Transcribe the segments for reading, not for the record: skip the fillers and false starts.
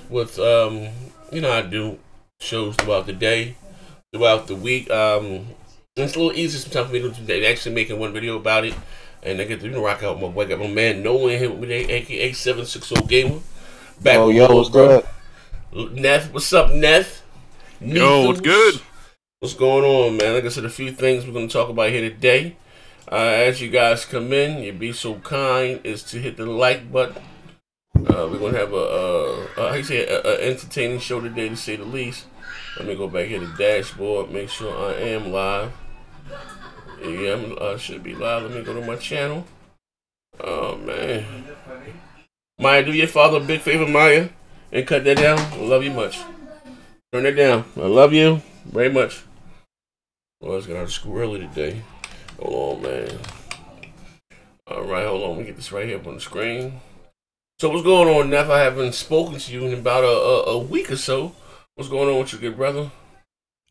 with you know, I do shows throughout the day, throughout the week. It's a little easier sometimes for me to actually making one video about it, and I get to rock out my boy, got my man Noah here with me, aka 760 Gamer. Back Oh, yo, what's good? Neth, what's up, Neth? Yo, what's good? What's going on, man? Like I said, a few things we're going to talk about here today. As you guys come in, you'd be so kind is to hit the like button. We're going to have a entertaining show today, to say the least. Let me go back here to the dashboard, make sure I am live. Yeah, I should be live. Let me go to my channel. Oh, man. Maya, do your father a big favor, Maya, and cut that down. I love you much. Turn that down. I love you very much. Well, I was going to school early today. Hold on, man. Alright, hold on. Let me get this right here up on the screen. So what's going on, Neff? I haven't spoken to you in about a week or so. What's going on with you, good brother?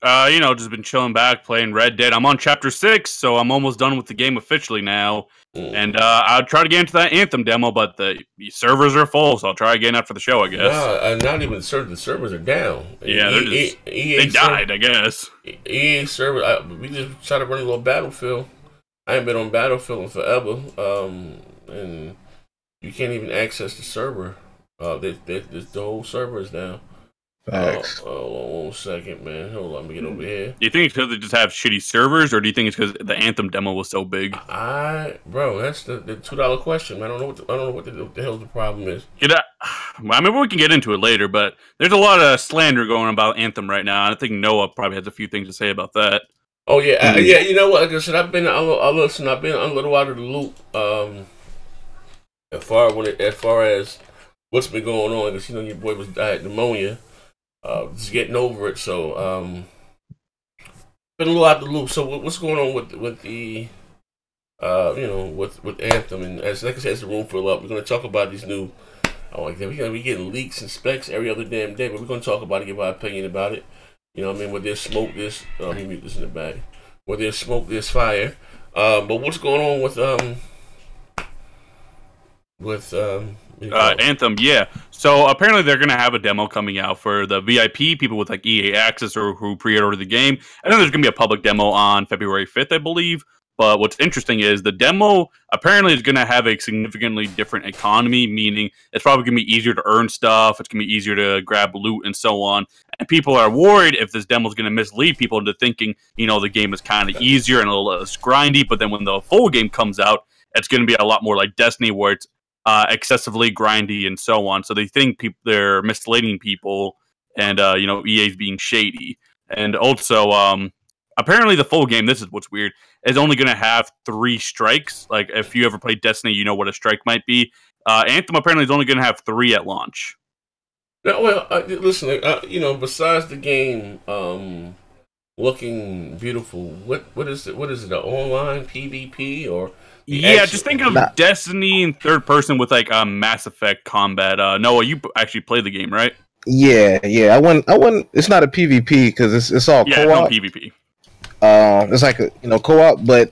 You know, just been chilling back, playing Red Dead. I'm on Chapter 6, so I'm almost done with the game officially now. And I'll try to get into that Anthem demo, but the servers are full, so I'll try again after the show, I guess. Nah, not even the servers are down. Yeah, they died, I guess. EA server, we just tried to run a little Battlefield. I ain't been on Battlefield in forever, and you can't even access the server. The whole server is down. Facts. Hold on 1 second, man. Hold on, let me get over here. Do you think it's because they just have shitty servers, or do you think it's because the Anthem demo was so big? Bro, that's the $2 question. I don't know what the hell the problem is. I mean, we can get into it later, but there's a lot of slander going on about Anthem right now, and I think Noah probably has a few things to say about that. Oh yeah, yeah. You know what? Like I said, I've been a little out of the loop. As far as what's been going on, because you know your boy died pneumonia. Just getting over it, so been a little out of the loop. So what's going on with the you know, with Anthem? And as like I said, as the room fill up, we're gonna talk about these new. We're gonna be getting leaks and specs every other damn day, but we're gonna talk about it, give our opinion about it. You know what I mean? Where there's smoke, there's let me mute this in the back. Where there's smoke, there's fire. But what's going on with Anthem? Yeah. So apparently they're gonna have a demo coming out for the VIP people with like EA access or who pre-order the game. I know there's gonna be a public demo on February 5th, I believe. But what's interesting is the demo apparently is going to have a significantly different economy, meaning it's probably going to be easier to earn stuff, it's going to be easier to grab loot and so on. And people are worried if this demo is going to mislead people into thinking, you know, the game is kind of easier and a little less grindy, but then when the full game comes out, it's going to be a lot more like Destiny where it's excessively grindy and so on. So they think they're misleading people and, you know, EA's being shady. And also, apparently the full game, this is what's weird, is only going to have 3 strikes. Like, if you ever played Destiny, you know what a strike might be. Anthem apparently is only going to have 3 at launch. Now, well, listen, you know, besides the game looking beautiful, what is it? What is it? The online PvP or? Yeah, just think of Destiny in third person with like Mass Effect combat. Noah, you actually played the game, right? Yeah. I wouldn't. It's not a PvP because it's all co-op. No PvP. It's like a co-op, but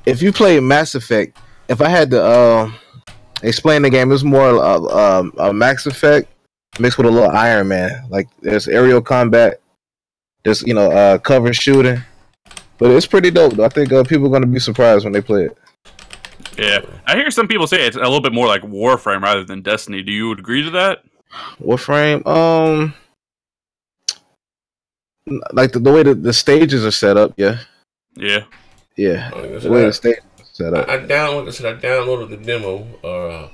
if you play Mass Effect, if I had to explain the game, it's more a Mass Effect mixed with a little Iron Man. Like there's aerial combat, there's cover shooting, but it's pretty dope though. I think people are gonna be surprised when they play it. Yeah, I hear some people say it's a little bit more like Warframe rather than Destiny. Do you agree to that? Warframe, like the way that the stages are set up, yeah. The way the stage is set up. I downloaded the demo, or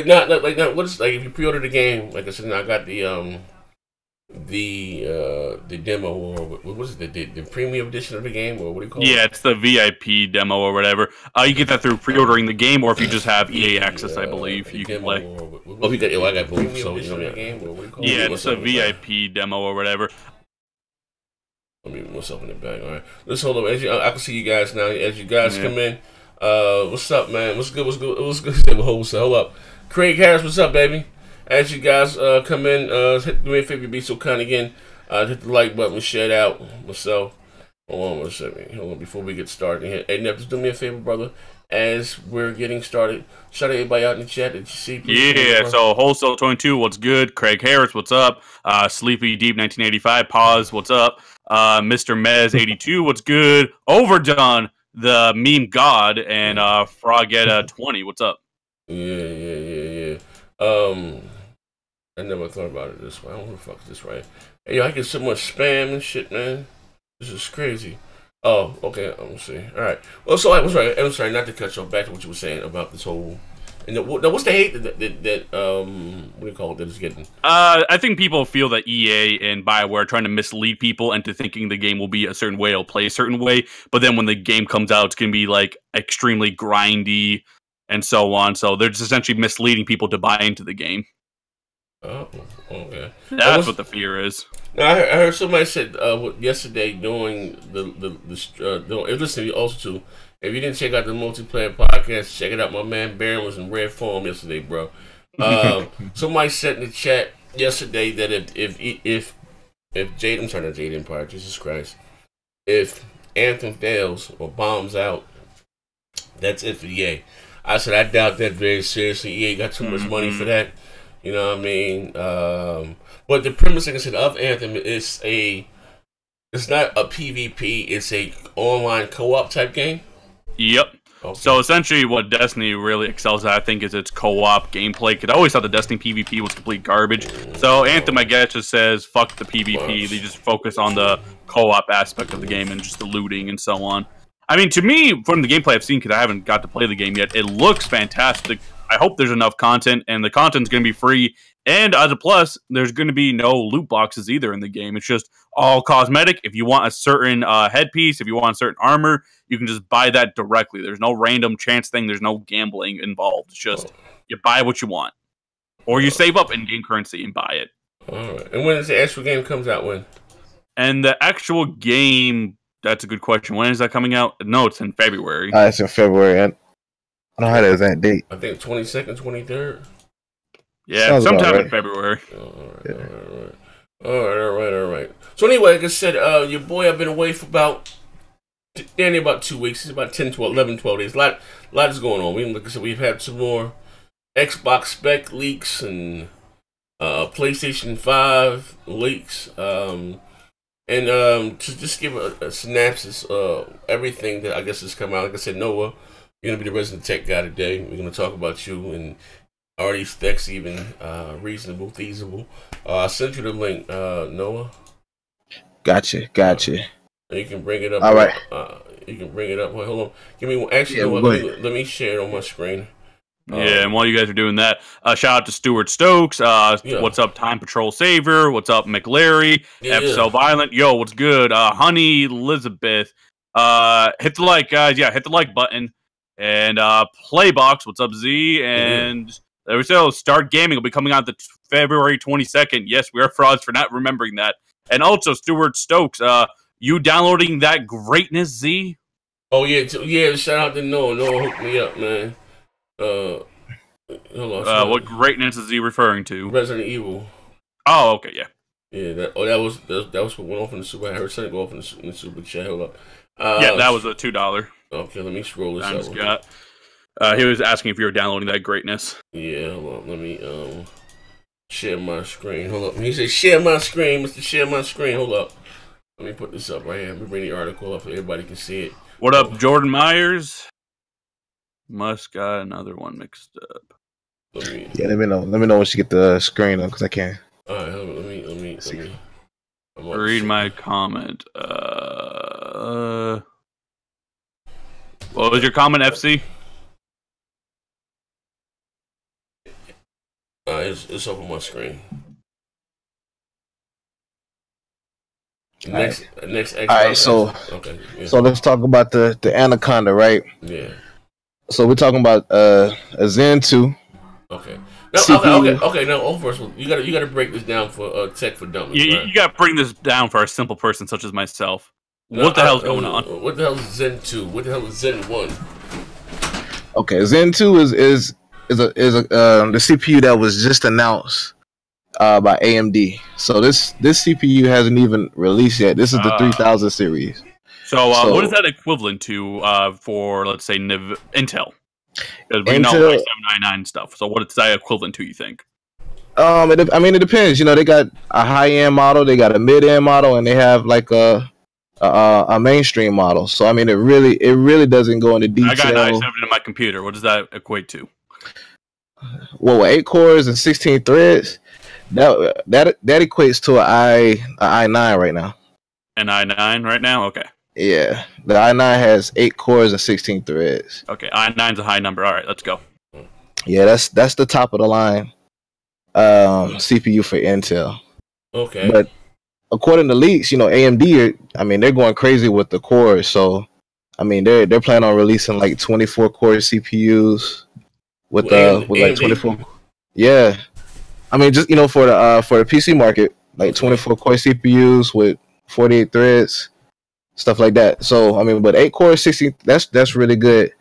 not what's like if you pre-order the game. Like I said, I got the demo, or what was it, the premium edition of the game, or what do you call it? Yeah, it's the VIP demo or whatever. You get that through pre-ordering the game, or if you just have EA access, I believe you can play. I got both. So you know the game, or what do you call it? Yeah, it's a VIP demo or whatever. Let me move myself in the back. All right, let's hold up. I can see you guys now. As you guys come in, what's up, man? What's good? Hold up, Craig Harris. What's up, baby? As you guys come in, do me a favor, be so kind again. Hit the like button, share it out. Myself. Hold on 1 second. Hold on before we get started here. Hey, Neff, just do me a favor, brother, as we're getting started. Shout out everybody out in the chat that you see. Yeah, so Wholesale 22, what's good? Craig Harris, what's up? Sleepy Deep 1985, pause, what's up? Mr. Mez 82, what's good? Overdone, the meme god, and Frogetta 20, what's up? Yeah. I never thought about it this way. I don't know what the fuck is this right. Hey, yo, I get so much spam and shit, man. This is crazy. Oh, okay. Let me see. All right. Well, so I was right. I'm sorry, not to cut you off. Back to what you were saying about this whole. And what's the hate that what do you call it that is getting? I think people feel that EA and BioWare are trying to mislead people into thinking the game will be a certain way, it'll play a certain way. But then when the game comes out, it's gonna be like extremely grindy and so on. So they're just essentially misleading people to buy into the game. Oh, okay. That's what the fear is. Now, I heard somebody said yesterday during listen also too. If you didn't check out the multiplayer podcast, check it out. My man Baron was in rare form yesterday, bro. Somebody said in the chat yesterday that if Jade, I'm sorry, not Jade Empire, Jesus Christ, if Anthem fails or bombs out, that's it for EA. I said I doubt that very seriously. EA got too much money for that. You know what I mean? But the premise, like I said, of Anthem is it's not a PvP, it's a online co-op type game. Yep. Okay. So essentially what Destiny really excels at, I think, is its co-op gameplay. Because I always thought the Destiny PvP was complete garbage. So Anthem, I guess, just says, fuck the PvP. They just focus on the co-op aspect of the game and just the looting and so on. I mean, to me, from the gameplay I've seen, because I haven't got to play the game yet, it looks fantastic. I hope there's enough content, and the content's going to be free. And as a plus, there's going to be no loot boxes either in the game. It's just all cosmetic. If you want a certain headpiece, if you want a certain armor, you can just buy that directly. There's no random chance thing. There's no gambling involved. It's just you buy what you want. Or you save up in-game currency and buy it. All right. And when is the actual game comes out? When? And the actual game, that's a good question. When is that coming out? No, it's in February. It's in February. I don't know how that exact date. I think 22nd, 23rd. Yeah, sounds sometime right. in February. All right. So anyway, like I said, your boy, I've been away for about 2 weeks. It's about 10, 12, 11, 12 days. A lot is going on. Like I said, we've had some more Xbox spec leaks and PlayStation 5 leaks. And to just give a synopsis of everything that I guess has come out. Like I said, Noah, you're going to be the resident tech guy today. We're going to talk about you and are these specs even reasonable, feasible? I sent you the link, Noah. Gotcha. And you can bring it up. All right. You can bring it up. Wait, hold on. Give me one. Actually, let me share it on my screen. Yeah, and while you guys are doing that, shout out to Stuart Stokes. What's up, Time Patrol Saver? What's up, McLary? So Violent. Yo, what's good? Honey Elizabeth. Hit the like, guys. Yeah, hit the like button. And Playbox. What's up, Z? And there we go. Start Gaming will be coming out the February 22nd. Yes, we are frauds for not remembering that. And also, Stuart Stokes. You downloading that greatness, Z? Oh yeah. Shout out to Noah. Noah hooked me up, man. Hold on. What greatness is he referring to? Resident Evil. Oh, okay, yeah. Yeah, that was what went off in the super. I heard something go off in the super chat. Hold up. Yeah, that was a $2. Okay, let me scroll this up. He was asking if you were downloading that greatness. Yeah, hold on. Let me share my screen. Hold up. He said, "Share my screen, Mr. Share my screen." Hold up. Let me put this up right here. Let me bring the article up so everybody can see it. What up, Jordan Myers? Must got another one mixed up. Let me know. Let me know once you get the screen up because I can't. All right, let me. Read my comment. What was your comment, FC? It's up on my screen. Next Xbox. All right, so okay, yeah. So let's talk about the Anaconda, right? Yeah. So we're talking about a Zen 2. Okay. Okay. Now, first, you gotta break this down for tech for dummies. You gotta bring this down for a simple person such as myself. What the hell's going on? What the hell is Zen 2? What the hell is Zen 1? Okay, Zen 2 is the CPU that was just announced by AMD. So this CPU hasn't even released yet. This is the 3000 series. So, what is that equivalent to for, let's say, Intel? Because we know Intel, i7-99 stuff. So, what is that equivalent to, you think? it depends. You know, they got a high end model, they got a mid end model, and they have like a mainstream model. So, I mean, it really doesn't go into detail. I got an i7 in my computer. What does that equate to? Well, with 8 cores and 16 threads, that equates to an i9 right now. An i9 right now? Okay. Yeah, the i9 has 8 cores and 16 threads. Okay, i9's a high number. All right, let's go. Yeah, that's the top of the line CPU for Intel. Okay. But according to leaks, you know, AMD, they're going crazy with the cores. So, I mean, they're planning on releasing like 24 core CPUs with like 24. Yeah, I mean, just, you know, for the PC market, like 24 core CPUs with 48 threads, stuff like that. So, I mean, but 8 core 60, that's really good.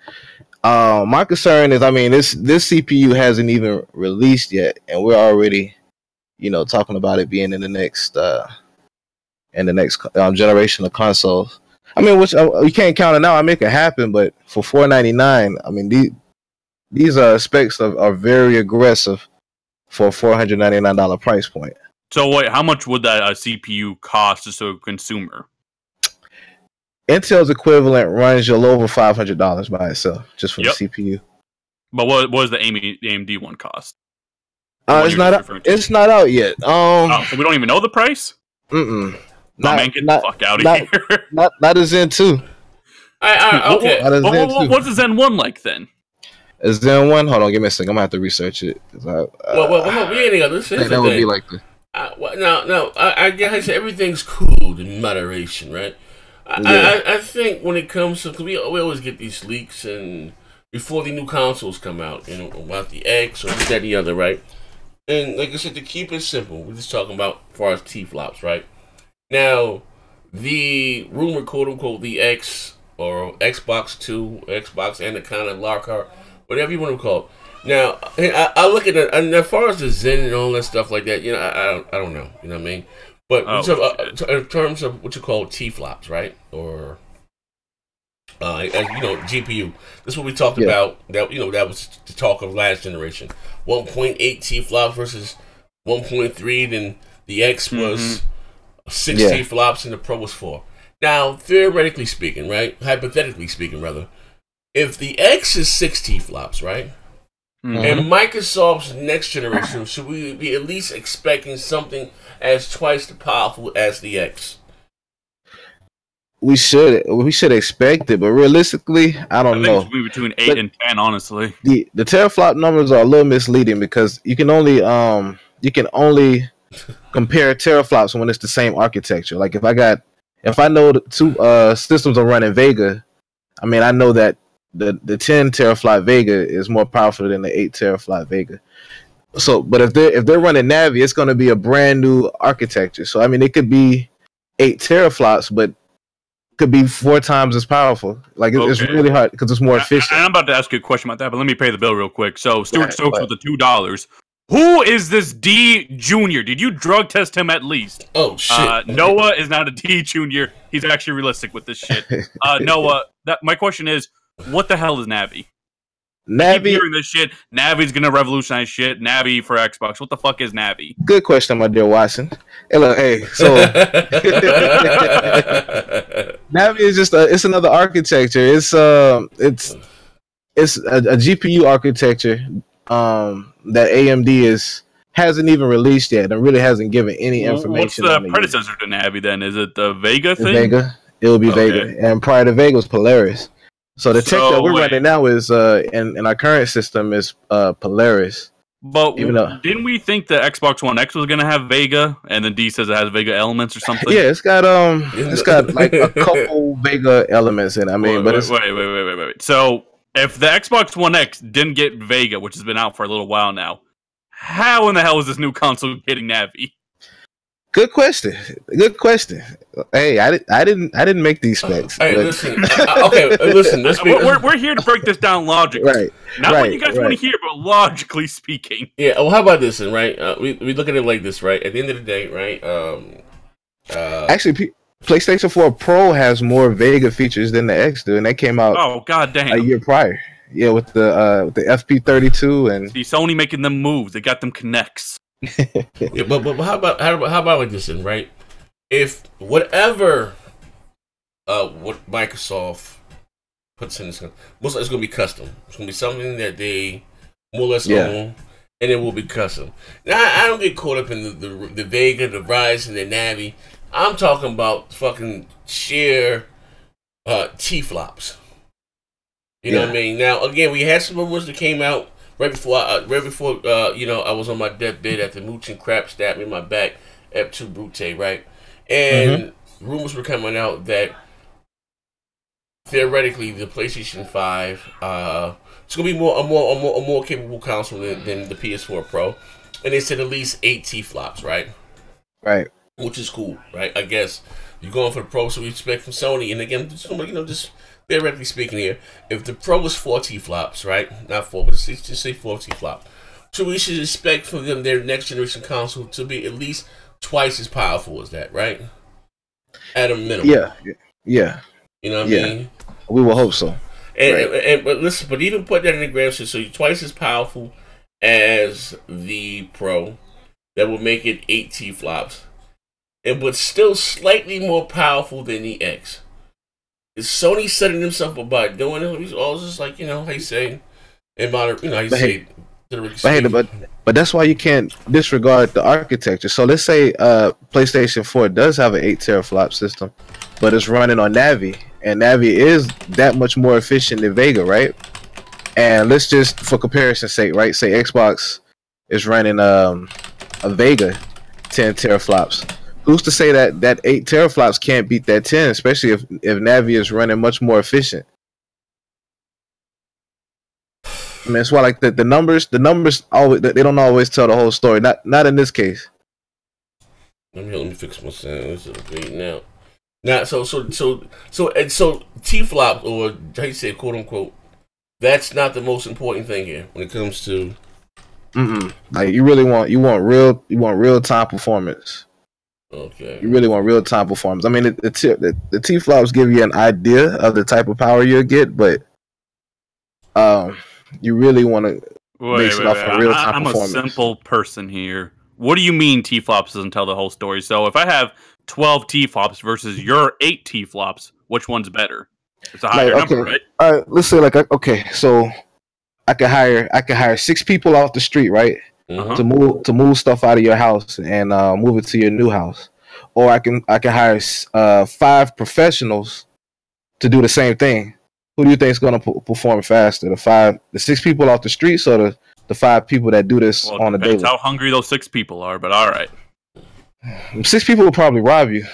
My concern is, I mean, this CPU hasn't even released yet, and we're already, you know, talking about it being in the next generation of consoles. I mean, which you can't count it now. I make it happen, but for $499, I mean, these specs are very aggressive for a $499 price point. So wait, how much would that CPU cost just to a consumer? Intel's equivalent runs you a little over $500 by itself, just for the CPU. But what does the AMD one cost? It's not out yet. So we don't even know the price? Mm-mm. No, man, get the fuck out of here. Not a Zen 2. Okay. What's the Zen 1 like then? A Zen 1? Hold on, give me a second. I'm going to have to research it. We ain't got this. That would be like the... I guess everything's cooled in moderation, right? I think when it comes to... Cause we always get these leaks and before the new consoles come out, you know, about the X or that and the other, right? And like I said, to keep it simple, we're just talking about as far as T-flops, right? Now, the rumor, quote-unquote, the X or Xbox 2, Xbox Anaconda, Lockhart, whatever you want to call it. Now, I look at it, and as far as the Zen and all that stuff like that, you know, I don't know, you know what I mean? But in terms of what you call T-flops, right? Or, you know, GPU. This is what we talked about. That, you know, that was the talk of last generation. 1.8 T-flops versus 1.3. Then the X was 6 T-flops and the Pro was 4. Now, theoretically speaking, right? Hypothetically speaking, rather. If the X is 6 T-flops, right? And Microsoft's next generation, should we be at least expecting something as twice the powerful as the X? We should expect it, but realistically, I don't know. It's between 8 and 10, honestly. The teraflop numbers are a little misleading because you can only compare teraflops when it's the same architecture. Like if I know the two systems are running Vega, I mean I know that the 10 teraflop Vega is more powerful than the 8 teraflop Vega. So, but if they're running Navi, it's going to be a brand new architecture. So, I mean, it could be 8 teraflops, but could be 4 times as powerful. Like it's really hard because it's more efficient. I'm about to ask you a question about that, but let me pay the bill real quick. So, Stuart Stokes with the $2. Who is this D Junior? Did you drug test him at least? Oh shit! Noah is not a D Junior. He's actually realistic with this shit. Noah, my question is, what the hell is Navi? I keep hearing this shit. Navi's gonna revolutionize shit. Navi for Xbox. What the fuck is Navi? Good question, my dear Watson. Hey, look, so Navi is just it's another architecture. It's a GPU architecture that AMD hasn't even released yet and really hasn't given any information. What's the predecessor to Navi then? Is it the Vega thing? Vega. It will be Vega, and prior to Vega was Polaris. So the tech that we're running now is in our current system is Polaris. But didn't we think the Xbox One X was gonna have Vega, and then D says it has Vega elements or something? Yeah, it's got like a couple Vega elements in it. I mean, wait. So if the Xbox One X didn't get Vega, which has been out for a little while now, how in the hell is this new console getting Navi? Good question. Hey, I didn't make these specs. Hey, listen. Listen. We're here to break this down logically. Right. Not what you guys want to hear, but logically speaking. Yeah. Well, how about this, then? Right. We look at it like this, right? At the end of the day, right? Actually, PlayStation 4 Pro has more Vega features than the X do, and they came out Oh god damn! a year prior. Yeah, with the FP32 and See, Sony making them moves. They got them connects. Yeah, but how about like this then, right? If whatever what Microsoft puts in this, most likely it's gonna be custom. It's gonna be something that they more or less own, and it will be custom. Now I don't get caught up in the Vega, the Ryzen, the Navi. I'm talking about fucking sheer T-flops. You know what I mean? Now again, we had some rumors that came out right before I was on my deathbed after Mooch and Crap stabbed me in my back at 2 Brute, right? And rumors were coming out that theoretically the PlayStation 5 it's gonna be a more capable console than the PS4 Pro, and they said at least 8 T-flops, right? Right. Which is cool, right? I guess you're going for the Pro, so we expect from Sony. And again, just theoretically speaking here, if the Pro was 4 T-flops, right? Not 4, but just say 4 T-flop. So we should expect from them their next generation console to be at least twice as powerful as that, right? At a minimum. Yeah. You know what I mean? We will hope so. But listen, but even put that in the gram, so you're twice as powerful as the Pro. That will make it 8 T-flops. But still slightly more powerful than the X. Is Sony setting themselves up by doing it? He's always just like, how you say, but that's why you can't disregard the architecture. So let's say PlayStation 4 does have an 8 teraflop system, but it's running on Navi, and Navi is that much more efficient than Vega, right? And let's just, for comparison's sake, right, say Xbox is running a Vega 10 teraflops. Who's to say that 8 teraflops can't beat that 10, especially if Navi is running much more efficient? I mean, it's why like the numbers always, they don't always tell the whole story. Not in this case. Let me fix my sound. Now. Now, so T-flop, or how you say, quote unquote, that's not the most important thing here when it comes to. Like you want real time performance. Okay. You really want real time performance. I mean, the T-flops give you an idea of the type of power you'll get, but you really want to base it off of real time performance. I'm a simple person here. What do you mean T-flops doesn't tell the whole story? So if I have 12 T-flops versus your 8 T-flops, which one's better? It's a higher number, right? All right, let's say so I could hire 6 people off the street, right? To move stuff out of your house and move it to your new house, or I can hire 5 professionals to do the same thing. Who do you think is going to perform faster? The 6 people off the streets, or the 5 people that do this on a daily? Depends how hungry those 6 people are, but all right. 6 people will probably rob you.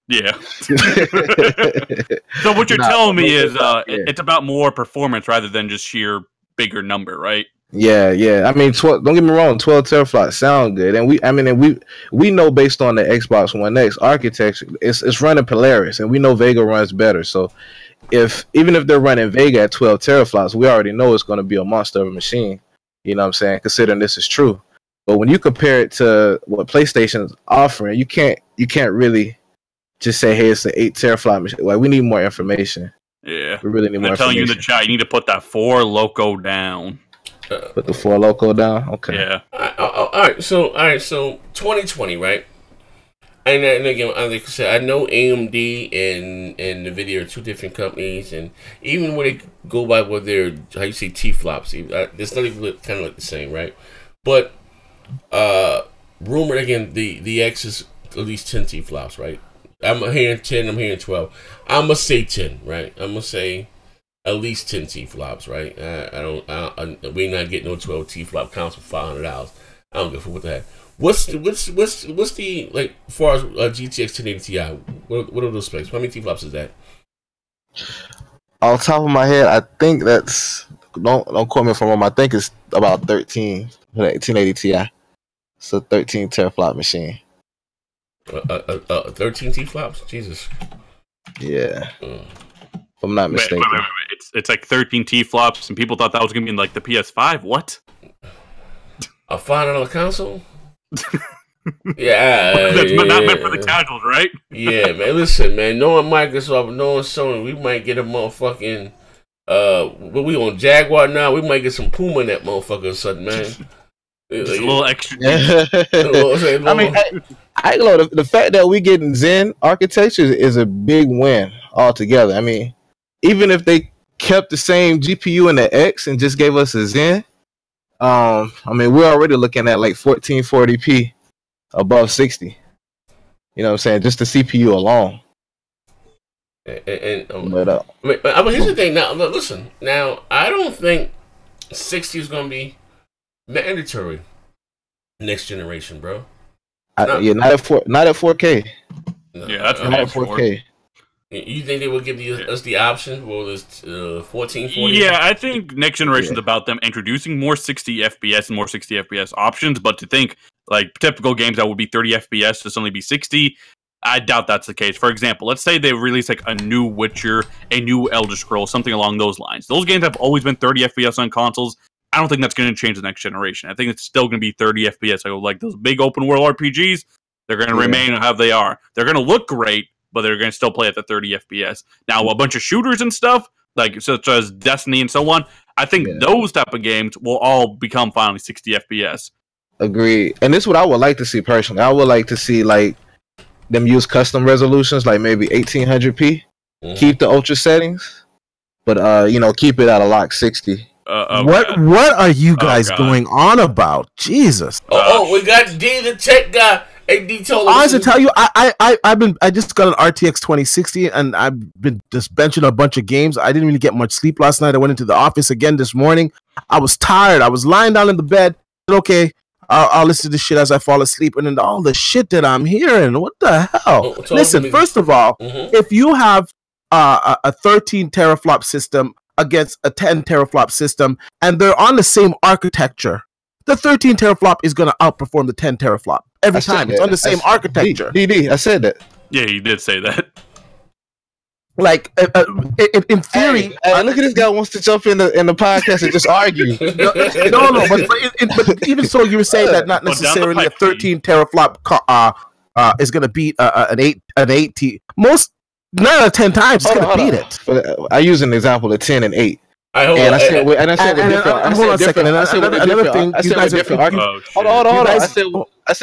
Yeah. So what you're telling me is it's about more performance rather than just sheer bigger number, right? Yeah. I mean, don't get me wrong, 12 teraflops sound good, and we know based on the Xbox One X architecture, it's running Polaris, and we know Vega runs better. So even if they're running Vega at 12 teraflops, we already know it's going to be a monster of a machine. You know what I'm saying? Considering this is true, but when you compare it to what PlayStation's offering, you can't really just say, hey, it's an 8 teraflop machine. Like, we need more information. Yeah, we really need more information. I'm telling you in the chat, you need to put that 4 Loco down. Put the 4 Loco down. Okay. Yeah. All right. So 2020, right? And again, like I said, I know AMD and Nvidia are 2 different companies, and even when they go by what they're, how you say, T-flops, it's not even kind of like the same, right? But rumored again, the X is at least 10 T-flops, right? I'm hearing 10. I'm hearing 12. I'm gonna say 10, right? I'm gonna say at least 10 T-flops, right? We're not getting no 12 T-flop console for $500. I don't give a fuck what the heck. What's the like as far as GTX 1080 Ti? What are those specs? How many T-flops is that? Off the top of my head, I think that's, don't quote me if I'm wrong, I think it's about 13 for that 1080 Ti. It's a 13 teraflop machine. 13 T-flops? Jesus. Yeah. If I'm not mistaken. Wait. It's like 13 T-flops, and people thought that was going to be in like the PS5. What? A $500 console? That's not meant for the casuals, right? Yeah, man. Listen, man. Knowing Microsoft, knowing Sony, we might get a motherfucking. But we on Jaguar now. We might get some Puma in that motherfucker or something, man. Just a little extra. I mean, I know the fact that we getting Zen architecture is a big win altogether. I mean, even if they kept the same GPU in the X and just gave us a Zen, I mean, we're already looking at like 1440p above 60. You know what I'm saying? Just the CPU alone. But here's the thing. Now, listen. Now, I don't think 60 is going to be mandatory next generation, bro. Not at 4K. No, yeah, that's not at 4K. You think they will give us the option for this 1440? Yeah, I think next generation is about them introducing more 60 FPS and more 60 FPS options. But to think like typical games that would be 30 FPS to suddenly be 60. I doubt that's the case. For example, let's say they release like a new Witcher, a new Elder Scrolls, something along those lines. Those games have always been 30 FPS on consoles. I don't think that's going to change the next generation. I think it's still going to be 30 FPS. Like those big open world RPGs, they're going to remain how they are. They're going to look great, but they're going to still play at the 30 FPS. Now, a bunch of shooters and stuff, like such as Destiny and so on, I think those type of games will all become finally 60 FPS. Agreed. And this is what I would like to see personally. I would like to see like them use custom resolutions, like maybe 1800p. Keep the ultra settings, but keep it at a lock 60. What are you guys going on about? Jesus! We got D, the tech guy. Hey, D told us. I have to tell you, I just got an RTX 2060, and I've been just benching a bunch of games. I didn't really get much sleep last night. I went into the office again this morning. I was tired. I was lying down in the bed. Okay, I'll listen to this shit as I fall asleep, and then all the shit that I'm hearing. What the hell? Listen, first of all, if you have a 13 teraflop system against a 10 teraflop system, and they're on the same architecture, the 13 teraflop is going to outperform the 10 teraflop every time. It's on the same architecture. I said that. Yeah, he did say that. Like in theory, hey, look at this guy wants to jump in the podcast and just argue. no, but even so, you were saying that not necessarily a 13 teraflop is going to beat an 8T. Most 9 out of 10 times it's going to beat it. I use an example of 10 and 8. Hold on a second. Another thing, you guys are different. Hold on. I said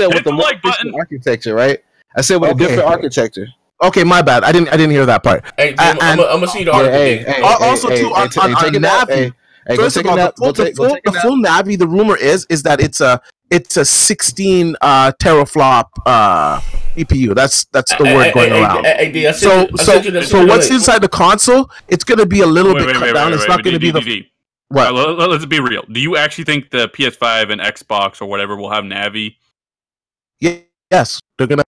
with the more efficient architecture, right? I said with a different architecture. Okay, my bad. I didn't hear that part. Hey, Jim, I'm gonna see the article. Also, too, on Navi. First of all, the full Navi. The rumor is that it's a 16 teraflop EPU. That's the word going around. So what's inside the console? It's going to be a little bit cut down. It's not going to be the. What? Let's be real. Do you actually think the PS5 and Xbox or whatever will have Navi? Yes, they're gonna.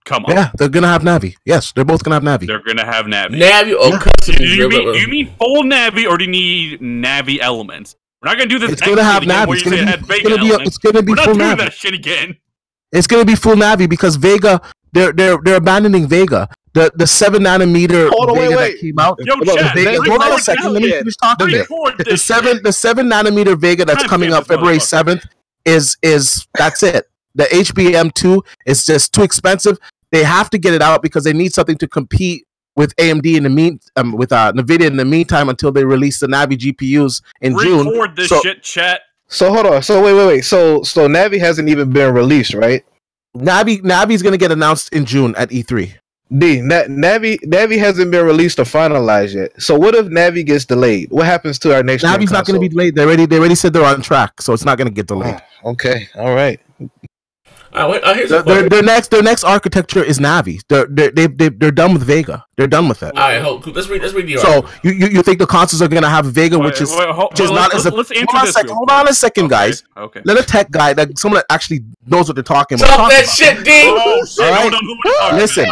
Come on. Yeah, they're gonna have Navi. Yes, they're both gonna have Navi. They're gonna have Navi. Navi or custom? Do you mean full Navi or do you need Navi elements? We're not gonna do this. It's gonna have Navi. It's gonna be full Navi. That shit again. It's gonna be full Navi because Vega. They're abandoning Vega. The 7 nanometer Vega that came out. Hold on a second. Let me finish talking. The 7 nanometer Vega that's coming out February 7th is that's it. The HBM2 is just too expensive. They have to get it out because they need something to compete with AMD in the with NVIDIA in the meantime until they release the Navi GPUs in June. Record this shit, chat. So hold on. So wait. So Navi hasn't even been released, right? Navi's gonna get announced in June at E3. Navi hasn't been released or finalized yet. So what if Navi gets delayed? What happens to our next? Navi's not going to be delayed. They already said they're on track, so it's not going to get delayed. Okay, all right. Here's their next architecture is Navi. They're done with Vega. They're done with it. All right, let's read the article. So you think the consoles are going to have Vega, which is not as a. Hold on a second, guys. Okay. Let a tech guy, like someone that actually knows what they're talking about. Talk that shit, D. All right. Listen,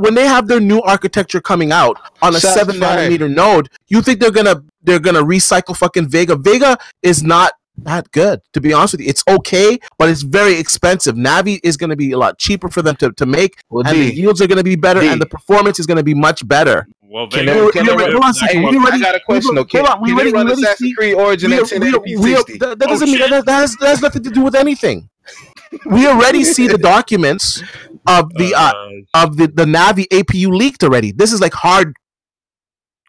when they have their new architecture coming out on a 7 nanometer node, you think they're gonna recycle fucking Vega? Vega is not that good, to be honest with you. It's okay, but it's very expensive. Navi is going to be a lot cheaper for them to make, and the yields are going to be better, and the performance is going to be much better. Well, Can Vega, they hold on a second. I got a question though. Can they run Assassin's Creed Origin at 1080p 60? That doesn't mean that has nothing to do with anything. We already see the documents of the Navi APU leaked already. This is like hard,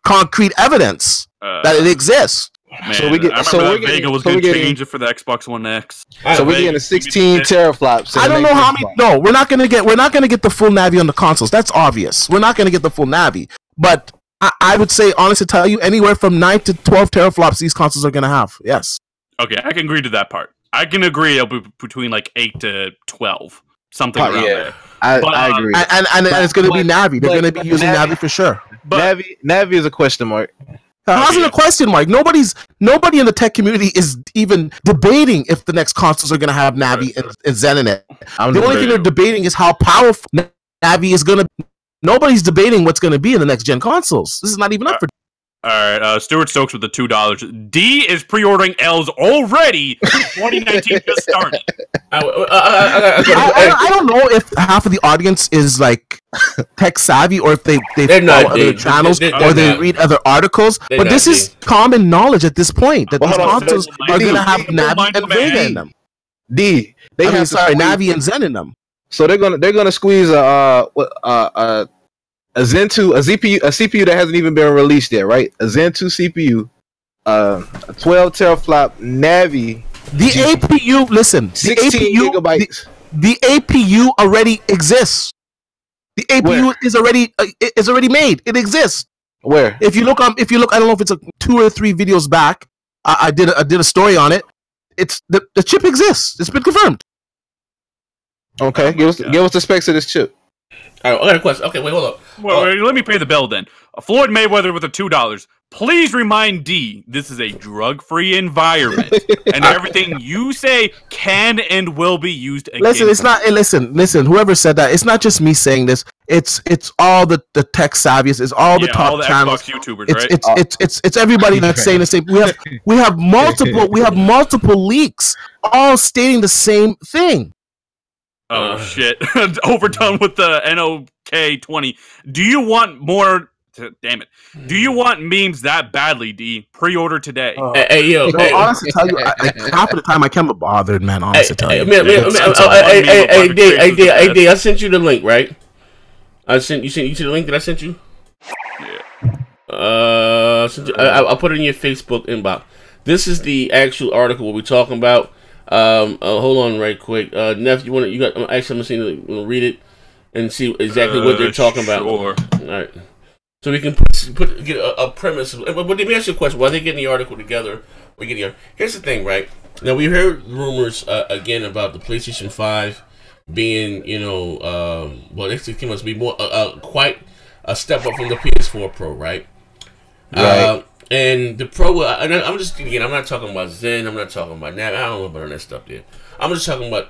concrete evidence that it exists. Man, so Vega was going to change it for the Xbox One X. So we're getting a 16 teraflops. I don't know how many. No, we're not going to get the full Navi on the consoles. That's obvious. We're not going to get the full Navi. But I would say, honestly, to tell you, anywhere from 9 to 12 teraflops these consoles are going to have. Yes. Okay, I can agree to that part. I can agree it'll be between like 8 to 12, something around there. I agree. And it's going to be Navi. They're going to be using Navi for sure. But Navi is a question mark. How's it a question mark? Nobody in the tech community is even debating if the next consoles are going to have Navi and Zen in it. The only thing they're debating is how powerful Navi is going to be. Nobody's debating what's going to be in the next gen consoles. This is not even up for. All right, Stuart Stokes with the $2. D is pre-ordering L's already. 2019 just started. I don't know if half of the audience is like tech savvy, or if they follow other channels, or they read other articles. But this is common knowledge at this point that these consoles are going to have Navi and Vega in them. Navi and Zen in them. So they're gonna squeeze a Zen 2, a CPU that hasn't even been released yet, right? A Zen 2 CPU, a 12 teraflop Navi. The APU, listen, 16 gigabytes. The APU already exists. The APU is already made. It exists. Where? If you look, I don't know if it's 2 or 3 videos back. I did a story on it. It's the chip exists. It's been confirmed. Okay, give us the specs of this chip. All right, I got a question. Okay, wait, hold up. Well, let me pay the bill then. Floyd Mayweather with the $2. Please remind D this is a drug-free environment, and everything you say can and will be used again. Listen, it's not. Listen. Whoever said that, it's not just me saying this. It's all the tech savviest. It's all the top all the channels. Xbox YouTubers, right? It's everybody that's saying the same. We have multiple leaks, all stating the same thing. Oh shit! Overdone with the NOK20. Do you want more? Damn it! Do you want memes that badly? D, pre-order today. Hey, honestly, tell you, half of the time I can't be bothered, man. Honestly, tell you. Hey, D, I sent you the link, right? You see the link that I sent you? Yeah. I'll put it in your Facebook inbox. This is the actual article we're talking about. Hold on, right quick. Neff, I'm gonna read it and see exactly what they're talking about. All right, so we can get a premise. But let me ask you a question: while they're getting the article together, here's the thing, right? Now we heard rumors again about the PlayStation 5 being, it must be more quite a step up from the PS4 Pro, right? Right. And the Pro, I'm not talking about Zen, I'm not talking about Navi, I don't know about all that stuff there. I'm just talking about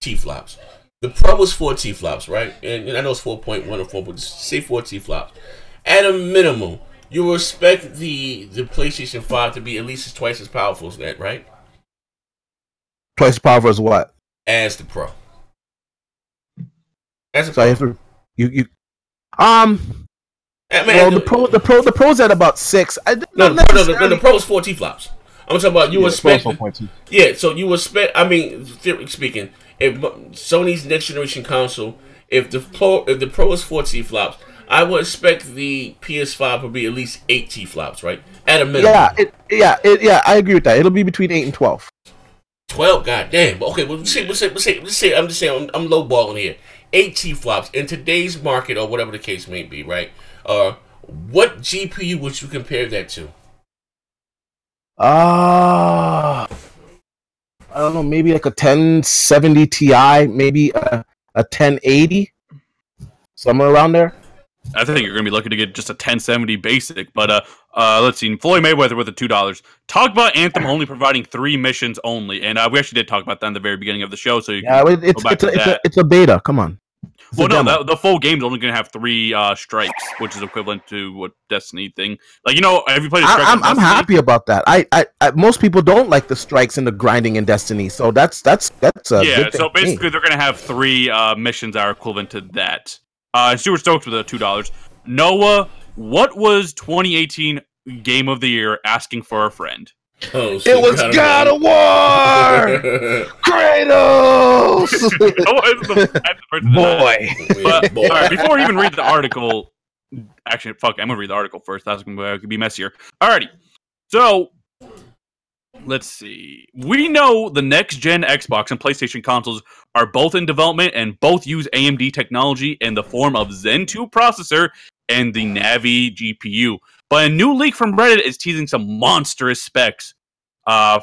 T-flops. The Pro was 4 T-flops, right? And I know it's 4.1 or 4, but say 4 T-flops. At a minimum, you expect the PlayStation 5 to be at least twice as powerful as that, right? Twice as powerful as what? As the Pro. The Pro's at about 6. The Pro is 4 T-flops. I'm talking about you expect. Yeah, so you expect. I mean, theoretically speaking, if Sony's next generation console, if the Pro is 4 T-flops, I would expect the PS5 to be at least 8 T-flops, right? At a minimum. Yeah, I agree with that. It'll be between 8 and 12. 12, goddamn. Okay, well, let's say. I'm just saying. I'm lowballing here. 8 T-flops in today's market, or whatever the case may be, right? What GPU would you compare that to? I don't know, maybe like a 1070 Ti, maybe a 1080, somewhere around there. I think you're going to be lucky to get just a 1070 basic, but let's see. Floyd Mayweather with the $2. Talk about Anthem only providing 3 missions only, and we actually did talk about that in the very beginning of the show. So it's a beta. Come on. The full game's only going to have 3 strikes, which is equivalent to what Destiny thing. Like, have you played? I'm happy about that. I most people don't like the strikes and the grinding in Destiny, so that's a good thing. So basically, they're going to have 3 missions that are equivalent to that. Stuart Stokes with $2. Noah What was 2018 Game of the Year asking for a friend? Oh, It was God of War! Kratos! Boy. But, all right, before we even read the article, actually, fuck, I'm gonna read the article first. That's gonna be messier. Alrighty, so let's see. We know the next-gen Xbox and PlayStation consoles are both in development and both use AMD technology in the form of Zen 2 processor and the Navi GPU. But a new leak from Reddit is teasing some monstrous specs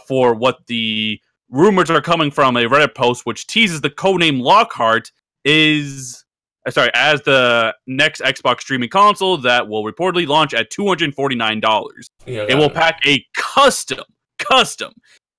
for what the rumors are coming from a Reddit post, which teases the codename Lockhart as the next Xbox streaming console that will reportedly launch at $249. Yeah, it will pack a custom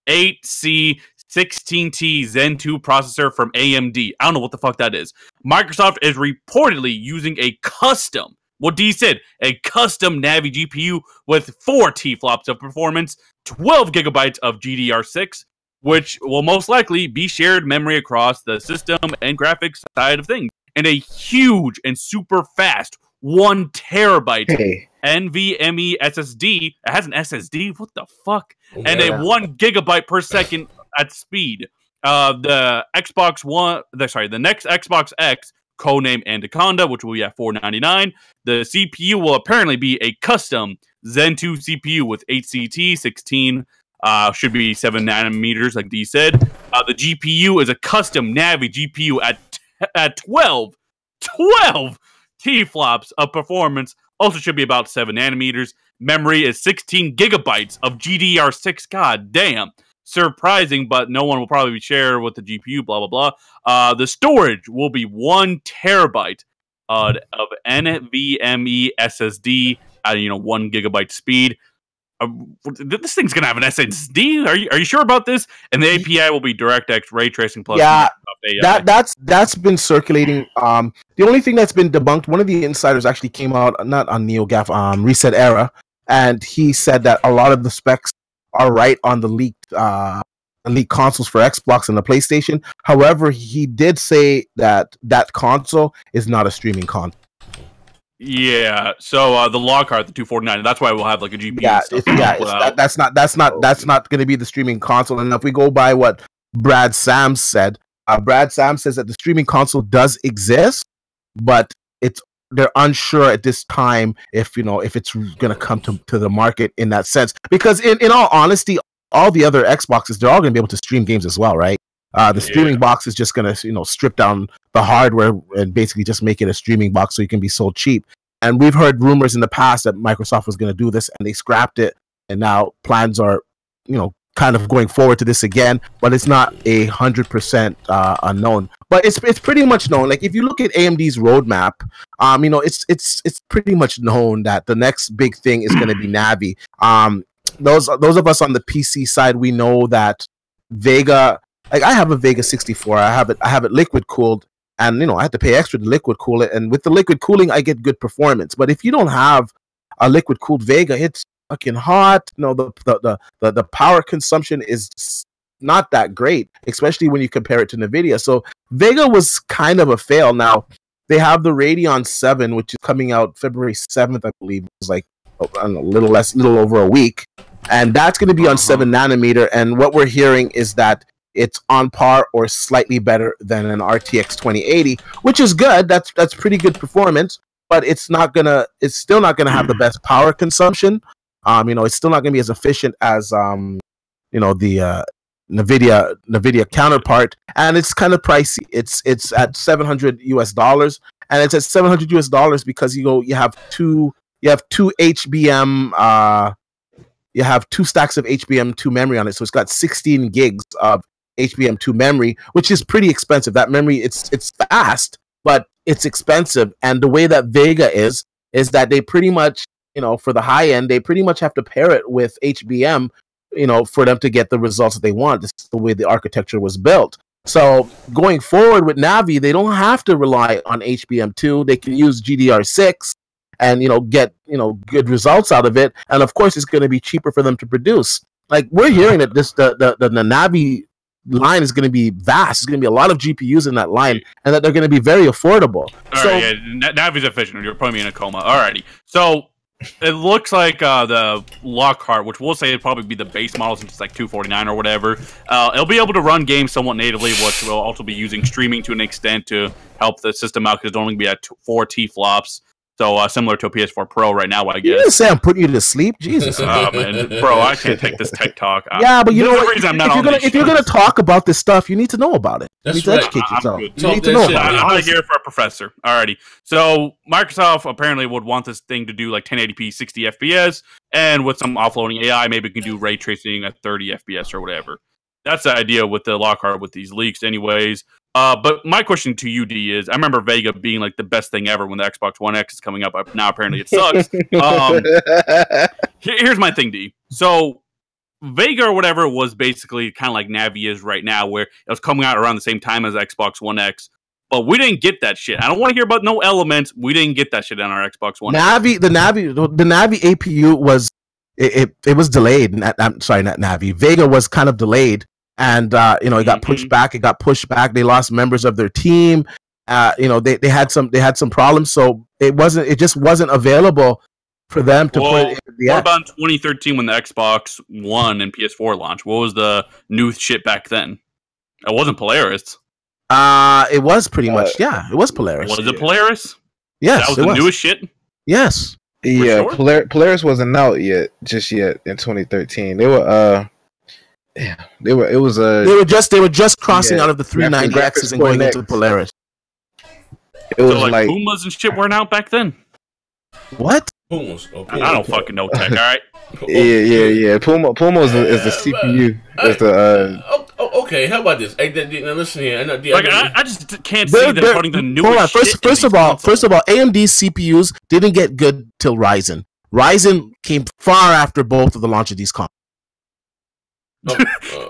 8C 16T Zen 2 processor from AMD. I don't know what the fuck that is. Microsoft is reportedly using a custom, what D said, a custom Navi GPU with 4 T-flops of performance, 12 gigabytes of GDR6, which will most likely be shared memory across the system and graphics side of things, and a huge and super fast 1 terabyte NVMe SSD. It has an SSD? What the fuck? Yeah. And a 1 gigabyte per second at speed. The next Xbox X, codename Anaconda, which will be at $499. The CPU will apparently be a custom Zen 2 CPU with 8CT 16. Should be 7 nanometers, like D said. The GPU is a custom Navi GPU at 12 T-flops of performance. Also should be about 7 nanometers. Memory is 16 gigabytes of GDR6. God damn. Surprising, but no one will probably share with the GPU, blah, blah, blah. The storage will be 1 terabyte of NVMe SSD at 1 gigabyte speed. This thing's gonna have an SSD. Are you sure about this? And the API will be DirectX ray tracing plus AI. That's been circulating. The only thing that's been debunked, one of the insiders actually came out, not on NeoGAF, Reset Era, and he said that a lot of the specs are right on the leaked consoles for Xbox and the PlayStation. However, he did say that that console is not a streaming console. Yeah, so the Lockhart, the 249, that's why we'll have like a GPU. That's not going to be the streaming console. And if we go by what Brad Sams said, Brad Sams says that the streaming console does exist, but they're unsure at this time if it's going to come to the market in that sense. Because in all honesty, all the other Xboxes, they're all going to be able to stream games as well, right? The streaming box is just going to, strip down the hardware and basically just make it a streaming box so you can be sold cheap. And we've heard rumors in the past that Microsoft was going to do this and they scrapped it. And now plans are, kind of going forward to this again, but it's not 100% unknown. But it's pretty much known. Like if you look at AMD's roadmap, it's pretty much known that the next big thing is going to be Navi. Those of us on the PC side, we know that Vega. Like I have a Vega 64. I have it liquid cooled, and I have to pay extra to liquid cool it. And with the liquid cooling, I get good performance. But if you don't have a liquid cooled Vega, it's fucking hot. The power consumption is not that great, especially when you compare it to NVIDIA. So Vega was kind of a fail. Now they have the Radeon 7, which is coming out February 7th, I believe. It's like a little over a week, and that's going to be on 7 nanometer. And what we're hearing is that it's on par or slightly better than an RTX 2080, which is good. That's pretty good performance, but it's still not gonna have the best power consumption. It's still not gonna be as efficient as the NVIDIA counterpart, and it's kind of pricey. It's at $700 and it's at $700 because you have two HBM you have 2 stacks of HBM2 memory on it, so it's got 16 gigs of HBM2 memory, which is pretty expensive. That memory, it's fast, but it's expensive. And the way that Vega is that they pretty much, for the high end, they pretty much have to pair it with HBM, for them to get the results that they want. This is the way the architecture was built. So going forward with Navi, they don't have to rely on HBM2. They can use GDR6 and get good results out of it. And of course, it's going to be cheaper for them to produce. Like we're hearing that the Navi line is going to be vast. There's going to be a lot of GPUs in that line, and that they're going to be very affordable. All right, yeah, Navi's efficient. You're putting me in a coma. Alrighty. So it looks like the Lockhart, which we'll say it'd probably be the base model since it's like 249 or whatever. It'll be able to run games somewhat natively, which will also be using streaming to an extent to help the system out because it'll only be at 4 T-flops. So similar to a PS4 Pro right now, I guess. You didn't say I'm putting you to sleep, Jesus. Man, bro, I can't take this tech talk. Yeah, but you know what? If you're gonna talk about this stuff, you need to know about it. That's you need right. to educate yourself. You need to know about it. I'm not here for a professor. Alrighty. So Microsoft apparently would want this thing to do like 1080p 60 FPS, and with some offloading AI, maybe it can do ray tracing at 30 FPS or whatever. That's the idea with the Lockhart with these leaks, anyways. But my question to you, D, is I remember Vega being like the best thing ever when the Xbox One X is coming up. Now apparently it sucks. Here's my thing, D. So Vega or whatever was basically kind of like Navi is right now, where it was coming out around the same time as Xbox One X. But we didn't get that shit. I don't want to hear about no elements. We didn't get that shit on our Xbox One. Navi, the Navi APU was it was delayed. I'm sorry, not Navi. Vega was kind of delayed. And it got pushed back. They lost members of their team. They had some problems. So it just wasn't available for them to put it in the What about in 2013 when the Xbox One and PS4 launched? What was the new shit back then? It wasn't Polaris. It was pretty much. Yeah, it was Polaris. Was it Polaris? Yes, that was the newest shit. Yes. Yeah, sure? Polaris wasn't out just yet in 2013. They were they were just crossing out of the 390Xs and going into Polaris. It was like Pumas and shit weren't out back then. What? Pumas. Oh, I don't fucking know tech. All right. Yeah. Puma is the CPU. Okay. How about this? Hey, now listen here. I just can't see them putting the newest shit. First of all, AMD's CPUs didn't get good till Ryzen. Ryzen came far after both of the launch of these consoles.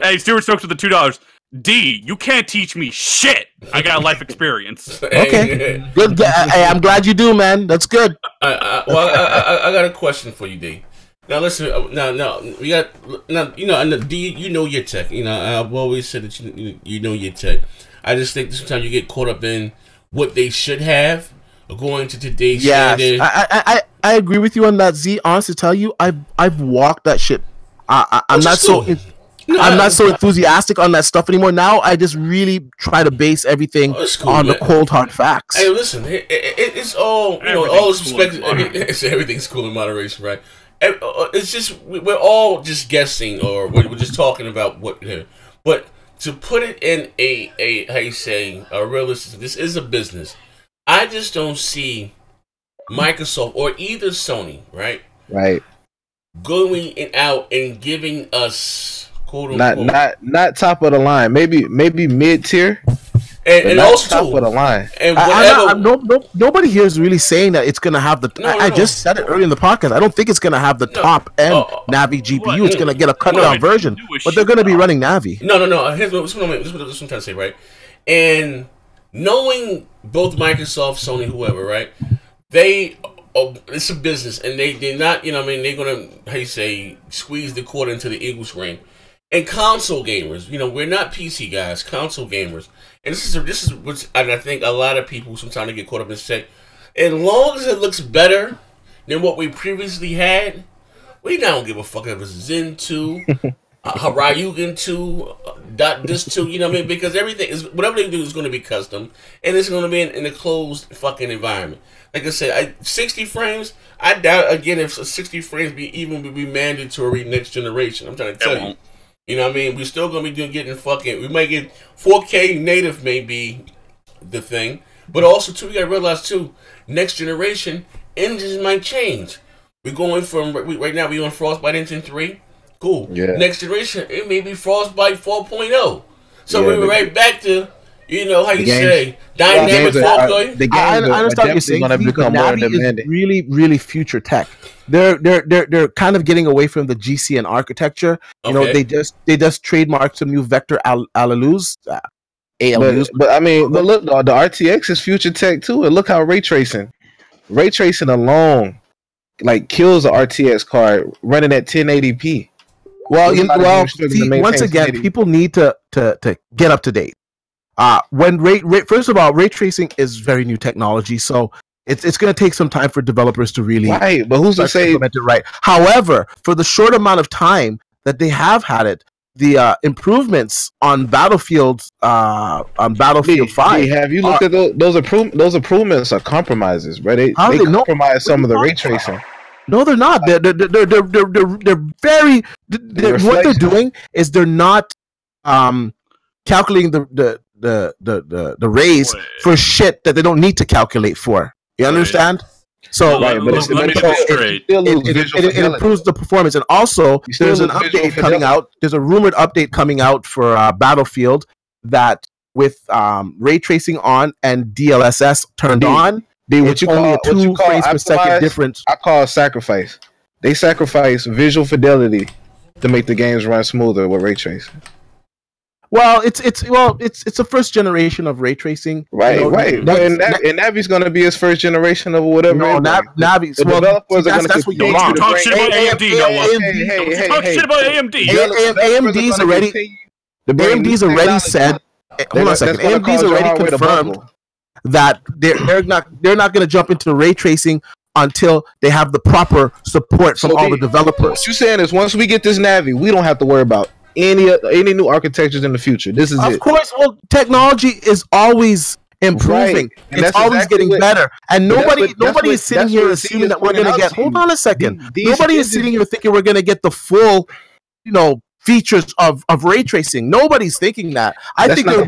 Hey, Stuart Stokes with the $2. D, you can't teach me shit. I got life experience. Okay, good. Hey, I'm glad you do, man. That's good. I got a question for you, D. Now listen. Now we got. Now and D, you know your tech. I've always said that you know your tech. I just think sometimes you get caught up in what they should have according to today's standard. I agree with you on that, Z. Honestly, to tell you, I've walked that shit. I'm not so enthusiastic on that stuff anymore. Now I just really try to base everything on the cold hard facts. Hey, listen, it's all all it's everything's cool in moderation, right? It's just we're all just guessing, or we're just talking about what. But to put it in a how you say a realistic, this is a business. I just don't see Microsoft or either Sony, right, going out and giving us quote unquote not top of the line, maybe mid tier, and also top of the line. And nobody here is really saying that it's gonna have the. I just said it earlier in the podcast. I don't think it's gonna have the top end Navi GPU. It's gonna get a cut down version, but they're gonna be running Navi. No. Here's what I'm trying to say, right? And knowing both Microsoft, Sony, whoever, right? It's a business, and they're not, they're gonna, how you say, squeeze the quarter into the Eagles ring. And console gamers, we're not PC guys, console gamers, and this is what I think a lot of people sometimes get caught up in say. As long as it looks better than what we previously had, we don't give a fuck if it's Zen 2, Haryugen 2, this 2, because everything is, whatever they do is going to be custom, and it's going to be in a closed fucking environment. Like I said, 60 frames, I doubt, again, if 60 frames would be mandatory next generation. I'm trying to tell you. We're still going to be getting fucking, we might get 4K native may be the thing, but also, too, we got to realize, too, next generation, engines might change. We're going from, right now, we're on Frostbite Engine 3. Cool. Yeah. Next generation, it may be Frostbite 4.0. So we're right back to, how you say, dynamic 4K. The games I understand what you're saying. Going to become more demanding. Really, really future tech. They're kind of getting away from the GCN architecture. They just trademarked some new vector ALUs. But look, the RTX is future tech too. And look how ray tracing alone kills the RTX card running at 1080p. Well, once again, people need to get up to date. First of all, ray tracing is very new technology, so it's going to take some time for developers to really But who's to say implement it right? However, for the short amount of time that they have had it, the improvements on Battlefield 5. Have you looked at those improvements? Those improvements are compromises, right? They compromise some of the ray tracing. No, they're not. They're very. What they're doing is they're not calculating the rays for shit that they don't need to calculate for. You understand? So let me get this straight. It improves the performance, and also there's an update coming out. There's a rumored update coming out for Battlefield that with ray tracing on and DLSS turned on. It's only a 2 frames per second difference. I call it sacrifice. They sacrifice visual fidelity to make the games run smoother with ray tracing. Well, it's a first generation of ray tracing, right? And Navi's going to be his first generation of whatever. No, Navi's. Well, developers are going to keep talk shit about AMD. Talk shit about AMD. AMD's already said. Hold on a second. AMD's already confirmed that they're not going to jump into ray tracing until they have the proper support from all the developers. What you're saying is once we get this Navi, we don't have to worry about any new architectures in the future. This is of course. Well, technology is always improving. It's always getting better. And nobody is sitting here assuming that we're going to get. Hold on a second. Nobody is sitting here thinking we're going to get the full, features of ray tracing. Nobody's thinking that. I think there'll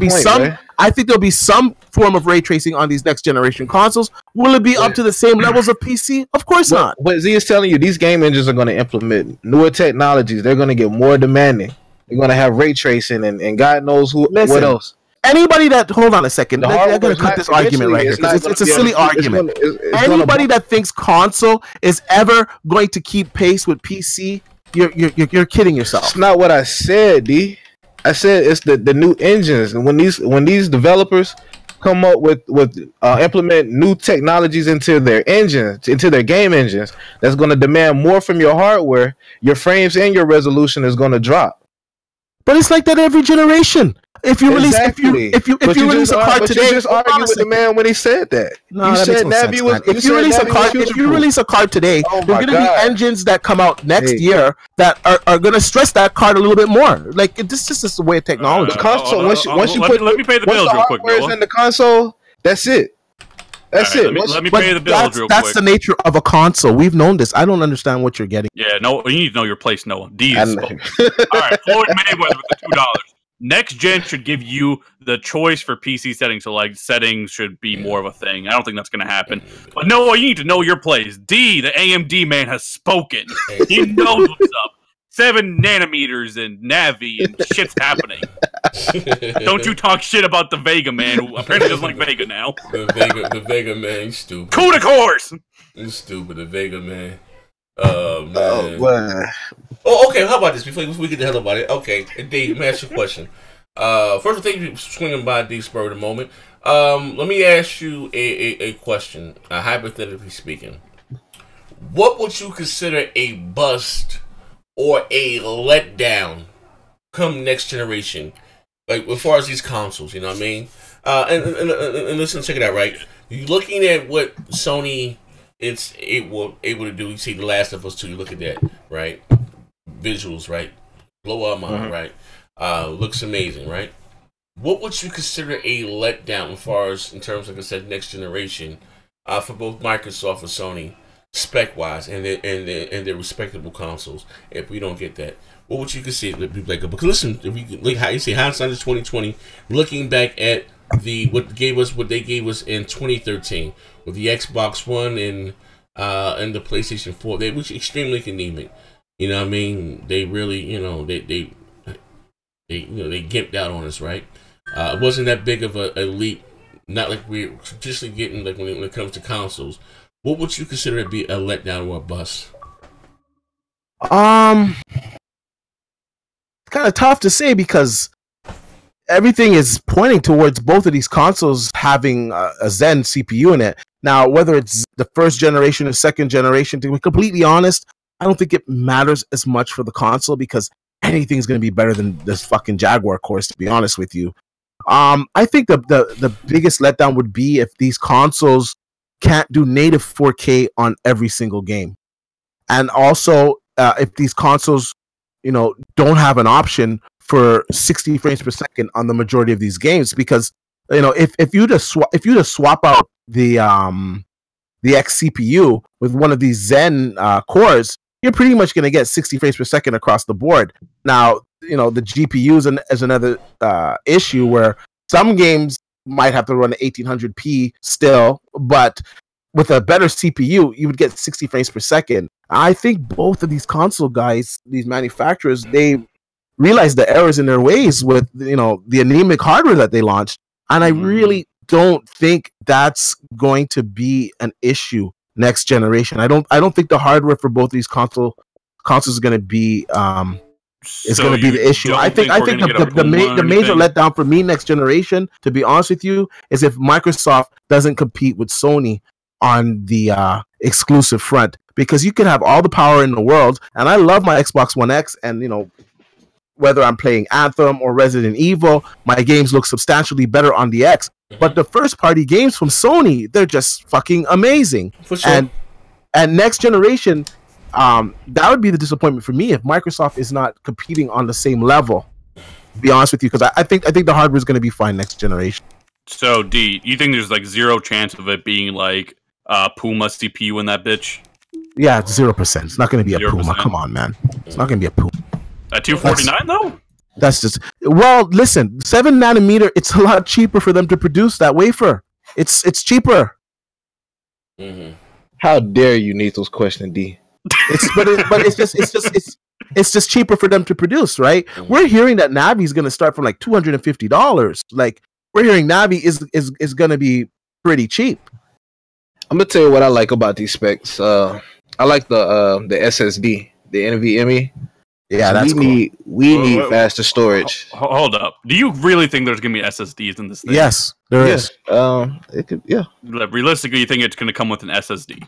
be some form of ray tracing on these next generation consoles. Will it be up to the same levels of PC? Of course not. What Z is telling you, these game engines are going to implement newer technologies. They're going to get more demanding. They're going to have ray tracing and God knows what else. Anybody that hold on a second, they're going to cut this argument right here because it's a silly argument. Anybody that thinks console is ever going to keep pace with PC, you're kidding yourself. That's not what I said, D. I said it's the new engines, and when these developers come up with implement new technologies into their engines, into their game engines, that's going to demand more from your hardware. Your frames and your resolution is going to drop. But it's like that every generation. If you release a card today, you just argued with the man when he said that. No, that makes no sense, if you release a card today, there's going to be engines that come out next year that are going to stress that card a little bit more. Like this is just the way of technology. Console, once you put let me pay the bills real quick. In the console, that's it. That's it. Let me pay the bills real quick. That's the nature of a console. We've known this. I don't understand what you're getting. Yeah, no, you need to know your place, Noah. D is all right, Floyd Mayweather with the $2. Next gen should give you the choice for PC settings, so like settings should be more of a thing. I don't think that's going to happen. But Noah, you need to know your place. D, the AMD man, has spoken. He knows what's up. 7 nanometers and Navi and shit's happening. Don't you talk shit about the Vega man, who apparently doesn't like Vega now. The Vega man, he's stupid. Coup de course! He's stupid, the Vega man. Oh, man. Oh, wow. Oh, okay, how about this? Before we get the hell about it. Okay, Dave, let me ask you a question. First of all, thank you for swinging by D Spur at the moment. Let me ask you a question, hypothetically speaking. What would you consider a bust or a letdown come next generation? Like, as far as these consoles, you know what I mean? And listen, check it out, right? You're looking at what Sony it's able to do. You see The Last of Us 2, you look at that, right? Visuals, right? Blow our mind, right? Looks amazing, right? What would you consider a letdown as far as, in terms, like I said, next generation, for both Microsoft and Sony, spec-wise, and their respectable consoles, if we don't get that? What would you consider to be like? Because listen, if we like how you say hindsight is 2020, looking back at what they gave us in 2013 with the Xbox One and the PlayStation 4, they was extremely anemic. You know what I mean? They really, they gimped out on us, right? It wasn't that big of a leap, not like we're traditionally getting like when it comes to consoles. What would you consider to be a letdown or a bust? It's kind of tough to say because everything is pointing towards both of these consoles having a Zen CPU in it. Now, whether it's the first generation or second generation, to be completely honest, I don't think it matters as much for the console because anything's going to be better than this fucking Jaguar course, to be honest with you. I think the biggest letdown would be if these consoles can't do native 4K on every single game. And also, if these consoles, don't have an option for 60 frames per second on the majority of these games, because if you just swap out the X CPU with one of these Zen cores, you're pretty much going to get 60 frames per second across the board. Now, the GPUs is another issue where some games might have to run 1800p still, but with a better CPU, you would get 60 frames per second. I think both of these console guys, these manufacturers, they realize the errors in their ways with the anemic hardware that they launched, and I really don't think that's going to be an issue next generation. I don't think the hardware for both these consoles is going to be the issue. I think the major letdown for me next generation, to be honest with you, is if Microsoft doesn't compete with Sony on the exclusive front, because you can have all the power in the world, and I love my Xbox One X, and whether I'm playing Anthem or Resident Evil, my games look substantially better on the X. But the first party games from Sony, they're just fucking amazing. For sure. And next generation, that would be the disappointment for me if Microsoft is not competing on the same level. To be honest with you, because I think the hardware is going to be fine next generation. So D, you think there's like zero chance of it being like Puma CPU in that bitch? Yeah, it's 0%. It's not going to be a 0%. Puma. Come on, man. It's not going to be a Puma. At 249 though? That's just, well, listen, 7 nanometer, it's a lot cheaper for them to produce that wafer. It's cheaper. Mm-hmm. How dare you need those questions, D? It's just cheaper for them to produce, right? Mm-hmm. We're hearing that Navi is going to start from like $250. Like, we're hearing Navi is going to be pretty cheap. I'm gonna tell you what I like about these specs. I like the SSD, the NVMe. Yeah, that's we need faster storage. Hold up. Do you really think there's gonna be SSDs in this thing? Yes, there is. It could. Yeah. Realistically, you think it's gonna come with an SSD?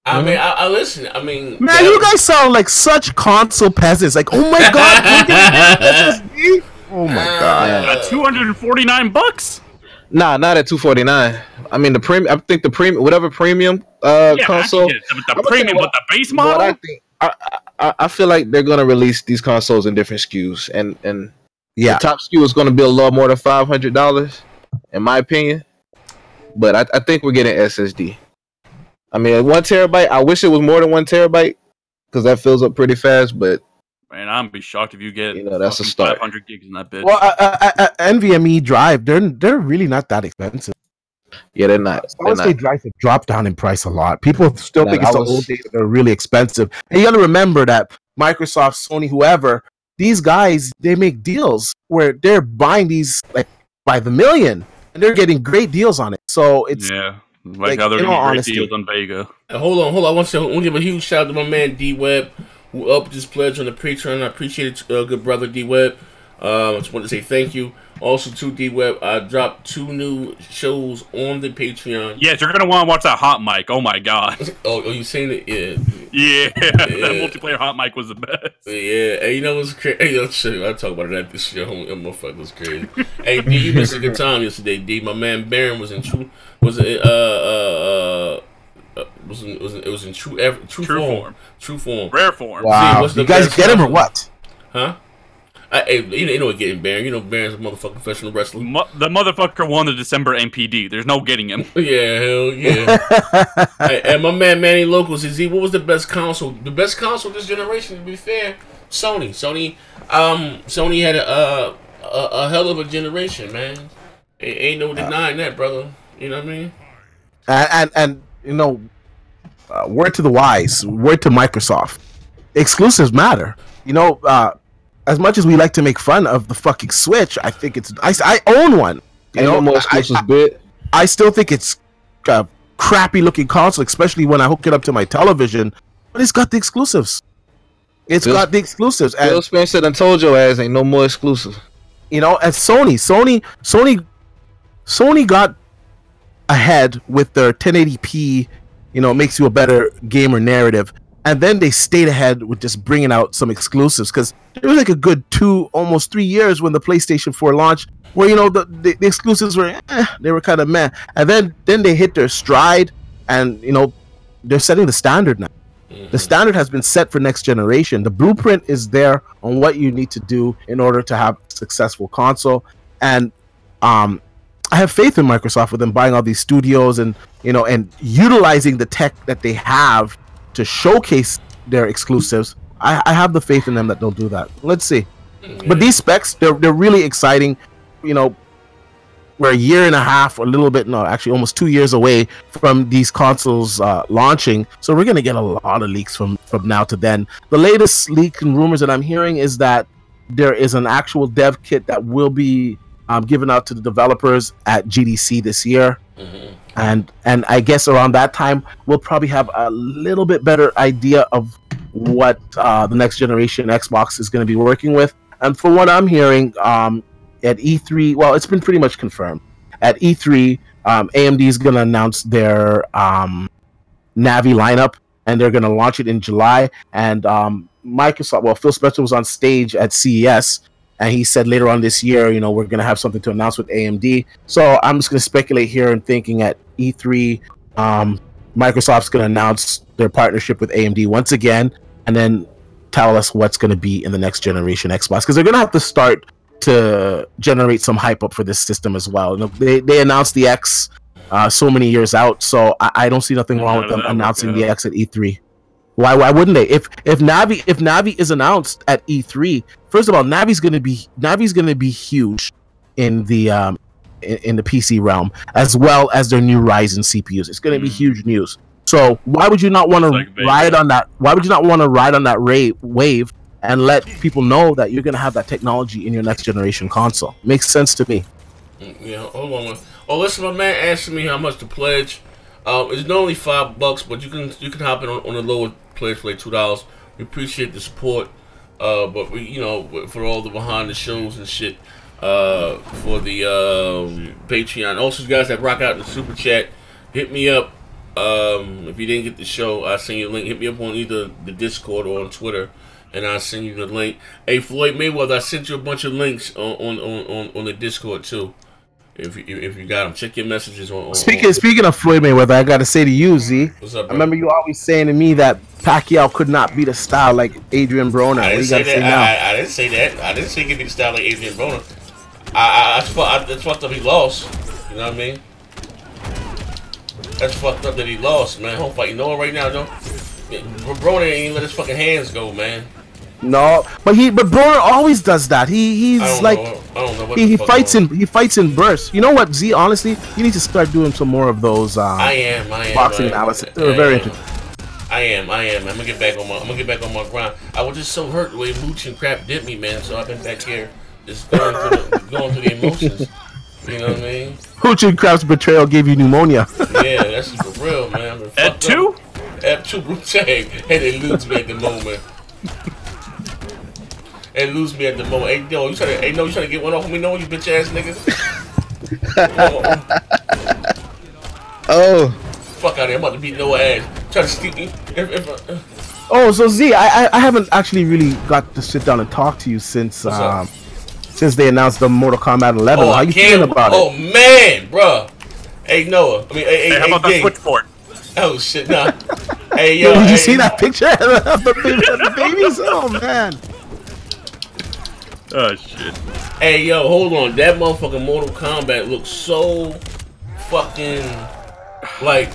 I mean, I listen. I mean, man, you guys sound like such console peasants. Like, oh my god, we're gonna get SSD. Oh my god, $249. Nah, not at $249. I mean, the premium. I think the premium, whatever premium console. The premium, but the base model. What I think. I feel like they're gonna release these consoles in different SKUs, and the top SKU is gonna be a lot more than $500, in my opinion. But I think we're getting SSD. I mean, 1 terabyte. I wish it was more than 1 terabyte, because that fills up pretty fast. But man, I'm be shocked if you get that's a start. 500 gigs in that bitch. Well, NVMe drive, they're really not that expensive. Yeah, they're not. Solid-state drives have dropped down in price a lot. People still think it's the old days that are really expensive. And you got to remember that Microsoft, Sony, whoever, these guys, they make deals where they're buying these like by the million, and they're getting great deals on it. So it's like how they're getting great deals on Vega. Hold on. I want to give a huge shout out to my man D-Web, who upped his pledge on the Patreon. I appreciate it, good brother D-Web. I just want to say thank you. Also, to D-Web, I dropped 2 new shows on the Patreon. Yes, you're going to want to watch that Hot Mic. Oh, my God. Oh, you seen it? Yeah. Yeah, that multiplayer Hot Mic was the best. Yeah, hey, you know what's crazy? Hey, I'll talk about it at this show. That motherfucker was crazy. Hey, D, you missed a good time yesterday, D. My man Baron was in true form. Rare form. Wow. See, you guys get him or what? Huh? Hey, you know what getting Baron. You know Baron's a motherfucking professional wrestler. The motherfucker won the December NPD. There's no getting him. Yeah, hell yeah. Hey, and my man Manny Locals, what was the best console? The best console this generation, to be fair, Sony. Sony had a hell of a generation, man. Ain't no denying that, brother. You know what I mean? And word to the wise, word to Microsoft. Exclusives matter. As much as we like to make fun of the fucking Switch, I think it's. I own one. I still think it's a crappy looking console, especially when I hook it up to my television. But it's got the exclusives. And Phil Spencer done told your ass ain't no more exclusive. And Sony got ahead with their 1080p. Makes you a better gamer narrative. and then they stayed ahead with just bringing out some exclusives, because it was like a good 2, almost 3 years when the PlayStation 4 launched, where the exclusives were they were kind of meh, and then they hit their stride, and they're setting the standard now. The standard has been set for next generation. The blueprint is there on what you need to do in order to have a successful console, and I have faith in Microsoft with them buying all these studios and and utilizing the tech that they have to showcase their exclusives. I have the faith in them that they'll do that. Let's see. But these specs, they're really exciting. We're a year and a half, or a little bit, no, actually almost 2 years away from these consoles launching. So we're going to get a lot of leaks from now to then. The latest leak and rumors that I'm hearing is that there is an actual dev kit that will be given out to the developers at GDC this year. And I guess around that time, we'll probably have a little bit better idea of what the next generation Xbox is going to be working with. And from what I'm hearing, at E3, well, it's been pretty much confirmed. At E3, AMD is going to announce their Navi lineup, and they're going to launch it in July. And Microsoft, well, Phil Spencer was on stage at CES, and he said later on this year, we're going to have something to announce with AMD. So I'm just going to speculate here and thinking at E3, Microsoft's going to announce their partnership with AMD once again, and then tell us what's going to be in the next generation Xbox, because they're going to have to start to generate some hype up for this system as well. They announced the X so many years out, so I don't see nothing wrong with them announcing the X at E3. Why wouldn't they? If Navi is announced at E3, first of all, Navi's going to be huge in the PC realm, as well as their new Ryzen CPUs. It's going to be huge news. So why would you not want to ride on that? Why would you not want to ride on that wave and let people know that you're going to have that technology in your next generation console? Makes sense to me. Yeah, hold on. Oh, listen, my man asking me how much to pledge. It's not only $5, but you can hop in on the lower pledge for like $2. We appreciate the support. But we, for all the behind the shows and shit, for the Patreon. Also, you guys that rock out in the super chat, hit me up. If you didn't get the show, I'll send you a link. Hit me up on either the Discord or on Twitter, and I'll send you the link. Hey, Floyd Mayweather, I sent you a bunch of links on the Discord too. If you got them, check your messages on. Speaking of Floyd Mayweather, I gotta say to you, Z. What's up, bro? I remember you always saying to me that Pacquiao could not beat a style like Adrian Broner. I didn't say that. I didn't say that. I didn't say he could beat a style like Adrian Broner. That's fucked up. He lost. You know what I mean? That's fucked up that he lost, man. Whole fight. You know it right now, though. Broner ain't even let his fucking hands go, man. No, but Broner always does that. He's like, I don't know what he fights in bursts. You know what, Z? Honestly, you need to start doing some more of those. I am boxing analysis. They're very interesting. I am. I'm gonna get back on my grind. I was just so hurt the way Mooch and Crap did me, man. So I've been back here just going through the emotions. You know what I mean? Hooch and Crap's betrayal gave you pneumonia. Yeah, that's for real, man. At 2? At 2, Brutang. And it lose me at the moment. And lose me at the moment. Hey, yo, you trying to get one off of me? No, you bitch ass niggas. Oh. Fuck out of here. I'm about to beat no ass. Try to steep me. Oh, so Z, I haven't actually really got to sit down and talk to you since they announced the Mortal Kombat 11. Oh, how you feeling about it? Oh man, bro. Hey Noah. Hey, how about the switchboard? Oh shit, nah. Hey yo, did you see that picture of the babies? Oh man. Oh shit. Hey yo, hold on. That motherfucking Mortal Kombat looks so fucking like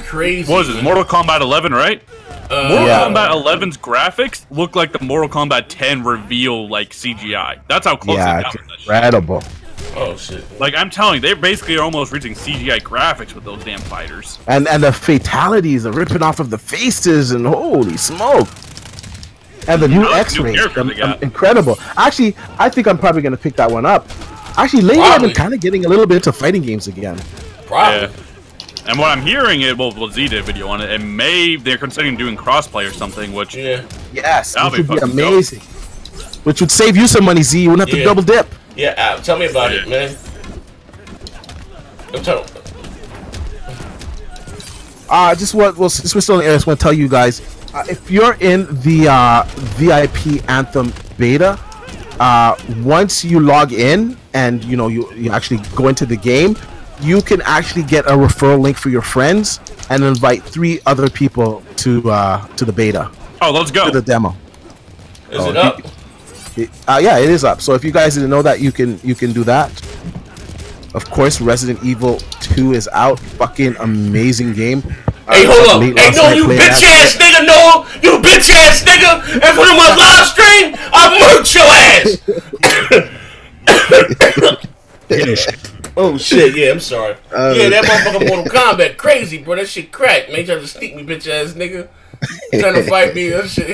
crazy. What is it? Mortal Kombat 11, right? Mortal Kombat 11's graphics look like the Mortal Kombat 10 reveal like CGI. That's how close they got to that shit. Incredible. Oh shit. Like I'm telling you, they basically are almost reaching CGI graphics with those damn fighters. And the fatalities, the ripping off of the faces, and holy smoke. And the new X-ray, incredible. Actually, I think I'm probably going to pick that one up. Actually, lately I've been kind of getting a little bit into fighting games again. Probably. Yeah. And what I'm hearing is, well, Z did a video on it, and they're considering doing crossplay or something, which yes, which would be amazing. Which would save you some money, Z. You wouldn't have to double dip. Yeah, tell me about it, man. Just what? Well, since we're still in the air, I just want to tell you guys, if you're in the VIP Anthem beta, once you log in and you actually go into the game, you can actually get a referral link for your friends and invite 3 other people to the beta. Oh, let's go. To the demo. Is it up? Yeah, it is up. So if you guys didn't know that, you can do that. Of course, Resident Evil 2 is out. Fucking amazing game. Hey, hold up. Hey, no, you bitch ass nigga. No, you bitch ass nigga. And for my live stream, I'll murk your ass. Oh, shit. Yeah, I'm sorry. Yeah, that motherfucker Mortal Kombat. Crazy, bro. That shit crack. Man, you trying to sneak me, bitch ass nigga. Trying to fight me. That shit.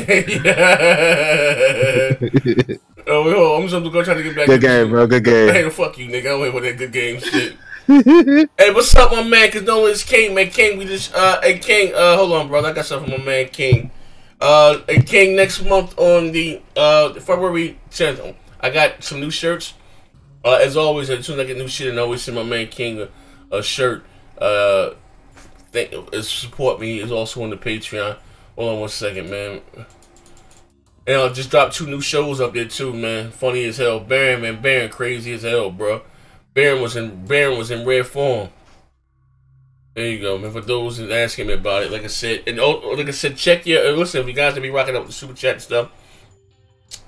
Oh, I'm just gonna try to get back. Good game, bro. Good game. Hey, fuck you, nigga. I don't wait with that good game shit. Hey, what's up, my man? Cause no, it's King, man. King, we just hey King, hold on, brother. I got something for my man King. Hey King, next month on the February 10th, I got some new shirts. As always, as soon as I get new shit, I always send my man King a shirt. Support me is also on the Patreon. Hold on one second, man. And I just dropped 2 new shows up there too, man. Funny as hell. Baron, man. Baron crazy as hell, bro. Baron was in rare form. There you go, man. For those that asking me about it, like I said, and like I said, check your listen. If you guys to be rocking up with the super chat and stuff,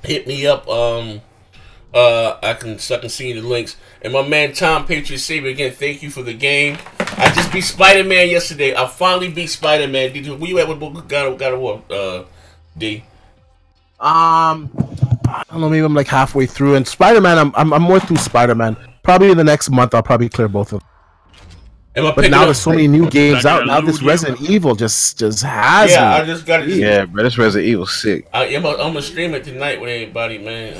hit me up. I can see the links. And my man Tom Patriot Saber again. Thank you for the game. I just beat Spider-Man yesterday. I finally beat Spider-Man. Where you at with God of War, D? I don't know. Maybe I'm like halfway through. And Spider-Man, I'm more through Spider-Man. Probably in the next month, I'll probably clear both of them. But now there's so many new games out. Now this Resident Evil just has me. I just got it. Yeah, bro, this Resident Evil sick. I'm gonna stream it tonight with everybody, man.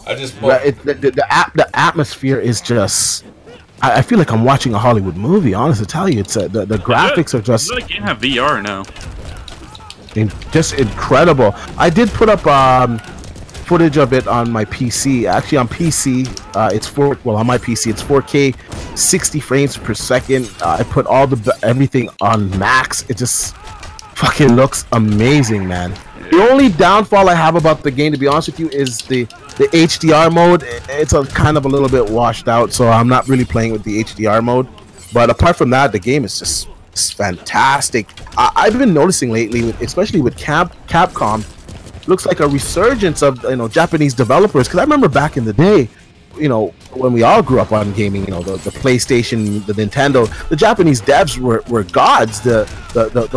I just bought the atmosphere is just. I feel like I'm watching a Hollywood movie. Honestly, to tell you, it's the graphics are just. Does the game have VR now? Just incredible. I did put up footage of it on my PC. Actually, on PC, on my PC, it's 4K, 60 frames per second. I put everything on max. It just fucking looks amazing, man. The only downfall I have about the game, to be honest with you, is the HDR mode. It's kind of a little bit washed out, so I'm not really playing with the HDR mode. But apart from that, the game is just fantastic. I've been noticing lately, especially with Capcom, looks like a resurgence of Japanese developers. Because I remember back in the day, when we all grew up on gaming, the PlayStation, the Nintendo, the Japanese devs were gods. The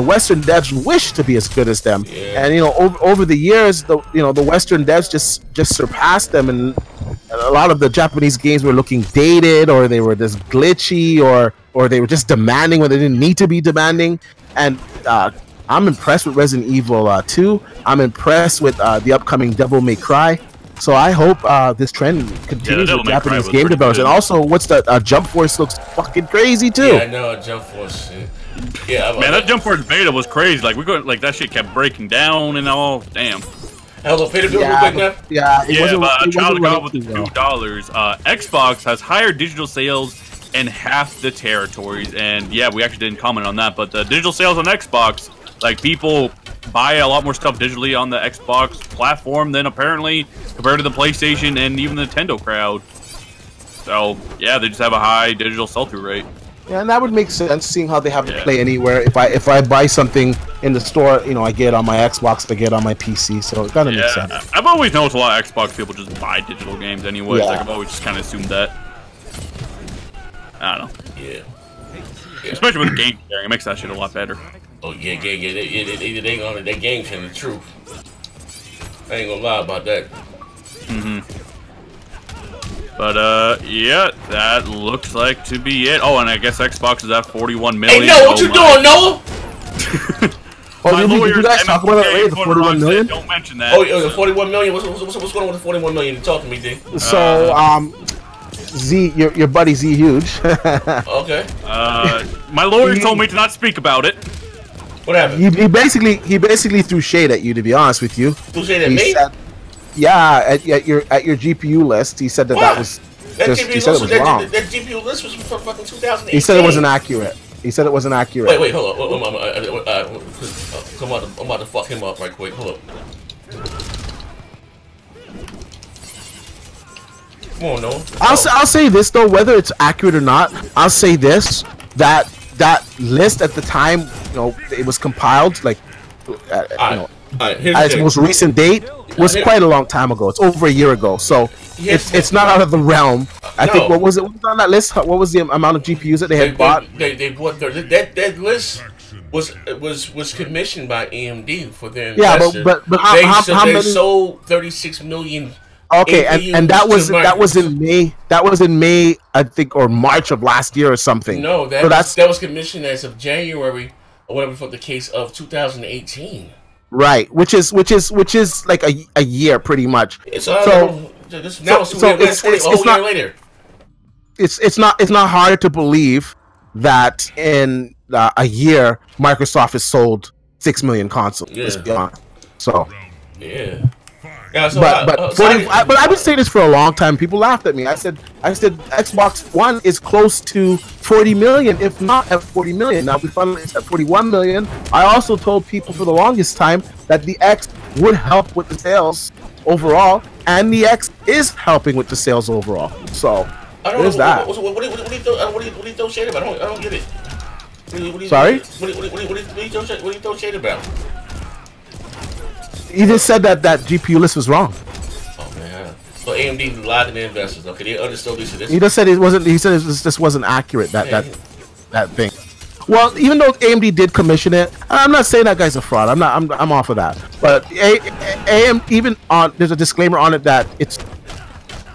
Western devs wished to be as good as them. Yeah. And over the years, the Western devs just surpassed them, and a lot of the Japanese games were looking dated, or they were just glitchy, or they were just demanding when they didn't need to be demanding. And I'm impressed with Resident Evil 2. I'm impressed with the upcoming Devil May Cry. So I hope this trend continues with Japanese game developers. And also, what's that? Jump Force looks fucking crazy too. Yeah, I know, Jump Force shit. Yeah, man, that Jump Force beta was crazy. Like that shit kept breaking down and all. Damn. Hello, pay the bill real quick now. Yeah, Child of God with the $2. Xbox has higher digital sales in half the territories, and yeah, we actually didn't comment on that, but the digital sales on Xbox, like, people buy a lot more stuff digitally on the Xbox platform than apparently compared to the PlayStation and even the Nintendo crowd. So yeah, they just have a high digital sell-through rate. Yeah, and that would make sense, seeing how they have to play anywhere. If I buy something in the store, I get it on my Xbox, I get it on my PC, so it kind of makes sense. I've always noticed a lot of Xbox people just buy digital games anyway. Like, I've always just kind of assumed that. I don't know. Yeah. Especially with game sharing, it makes that shit a lot better. Oh yeah. They gonna that game telling the truth. I ain't gonna lie about that. But yeah, that looks like to be it. Oh, and I guess Xbox is at 41 million. Hey, Noah, what you doing, Noah? Did you guys talk about that later? The 41 million? Don't mention that. Oh, the 41 million. What's going on with the 41 million? Talk to me, D. So, Z, your buddy Z Huge. Okay. My lawyer told me to not speak about it. What happened? He basically threw shade at you, to be honest with you. Threw shade at me? Yeah, at your GPU list, he said that was That wrong. GPU list was for fucking 2018. He said it wasn't accurate. He said it wasn't accurate. Wait, hold on. I'm about to fuck him up right quick. Hold up. Come on, no. I'll say this though, whether it's accurate or not. I'll say this: that list at the time, it was compiled like, at its most recent date was quite a long time ago. It's over a year ago, so it's not out of the realm. I think what was on that list? What was the amount of GPUs that they had bought? They bought that list was commissioned by AMD for their investor. Yeah, but how many? They sold 36 million. Okay, and that was in May. That was in May, I think, or March of last year or something. No, that was commissioned as of January or whatever for the case of 2018. Right, which is like a year pretty much. It's not later. It's not hard to believe that in a year Microsoft has sold 6 million consoles. Yeah. Let's be honest. So yeah. So but I've been saying this for a long time. People laughed at me. I said Xbox One is close to 40 million, if not at 40 million. Now we finally it's at 41 million. I also told people for the longest time that the X would help with the sales overall, and the X is helping with the sales overall. So there's that. What do you throw shade about? I don't get it. Sorry? What do you throw shade about? He just said that GPU list was wrong. Oh man! So AMD lied to the investors. Okay, they understood this. He just said it wasn't. He said this wasn't accurate. That thing. Well, even though AMD did commission it, I'm not saying that guy's a fraud. I'm off of that. But AMD even on there's a disclaimer on it that it's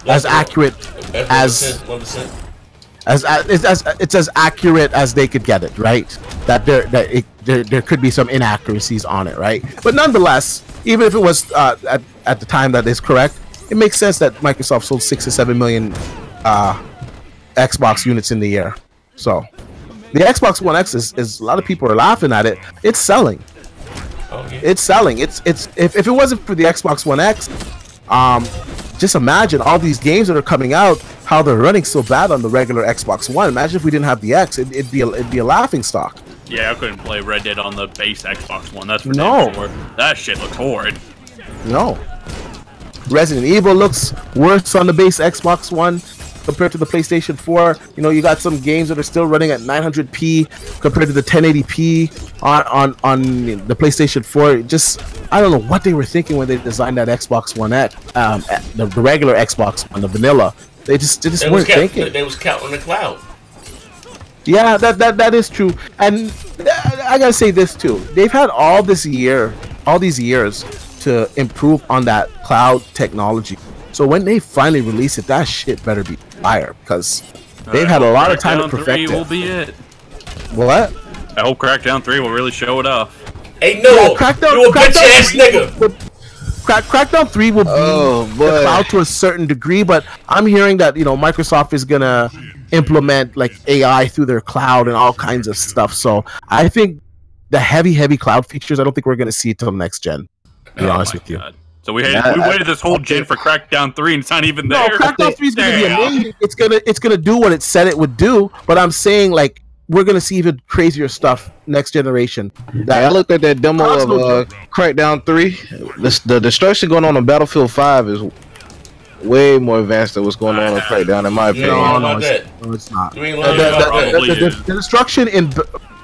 as accurate as 1%. It's as accurate as they could get it, right? That there could be some inaccuracies on it, right? But nonetheless, even if it was at the time that is correct, it makes sense that Microsoft sold 6 to 7 million Xbox units in the year. So the Xbox One X is a lot of people are laughing at it. It's selling. Okay. It's selling. It's if it wasn't for the Xbox One X, just imagine all these games that are coming out, how they're running so bad on the regular Xbox One. Imagine if we didn't have the X, it'd be a laughing stock. Yeah, I couldn't play Red Dead on the base Xbox One. That's for no. Sure. That shit looks horrid. No. Resident Evil looks worse on the base Xbox One compared to the PlayStation 4. You got some games that are still running at 900p compared to the 1080p on the PlayStation 4. Just, I don't know what they were thinking when they designed that Xbox One X, the regular Xbox One, the vanilla. They just weren't thinking. They was counting the cloud. Yeah, that is true. And I gotta say this too. They've had all these years to improve on that cloud technology. So when they finally release it, that shit better be fire, because they've had a lot of time to perfect it. Will be it. What? I hope Crackdown 3 will really show it off. Hey, no! Yeah, you a bitch ass nigga! Crackdown 3 will be the cloud to a certain degree, but I'm hearing that Microsoft is gonna implement like AI through their cloud and all kinds of stuff. So I think the heavy cloud features, I don't think we're gonna see it till next gen. To be honest with you. So we waited this whole gen for Crackdown 3 and it's not even there. No, Crackdown 3 is gonna be amazing. It's gonna do what it said it would do, but I'm saying like we're gonna see even crazier stuff next generation. I looked at that demo of Crackdown 3. The destruction going on Battlefield 5 is way more advanced than what's going on Crackdown, in my opinion. No, it's not. The destruction in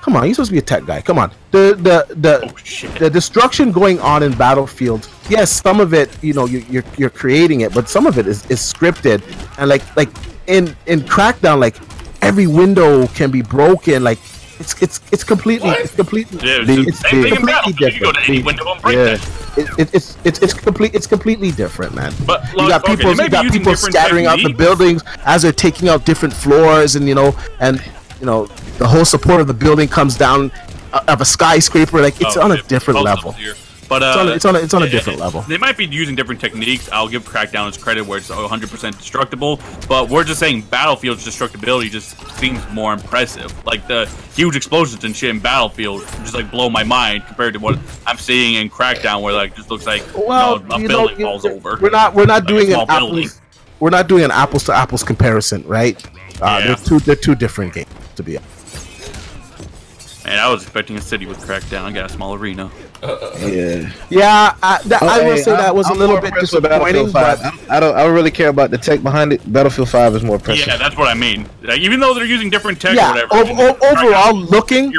come on, you're supposed to be a tech guy. Come on, the destruction going on in Battlefield. Yes, some of it, you're creating it, but some of it is scripted, and like in Crackdown, like every window can be broken. Like it's completely different. It's completely different, man. But you got people scattering out the buildings as they're taking out different floors, and the whole support of the building comes down of a skyscraper. Like it's on a different level. But it's on a different level. They might be using different techniques. I'll give Crackdown its credit where it's 100% destructible, but we're just saying Battlefield's destructibility just seems more impressive. Like the huge explosions and shit in Battlefield just like blow my mind compared to what I'm seeing in Crackdown, where like just looks like a building falls over. We're not doing an apples to apples comparison, right? They're two different games, to be honest. Man, I was expecting a city with Crackdown. I got a small arena. Yeah. I will say that was a little bit disappointing, but I don't really care about the tech behind it. Battlefield 5 is more impressive. Yeah, that's what I mean. Like, even though they're using different tech yeah, or whatever. overall looking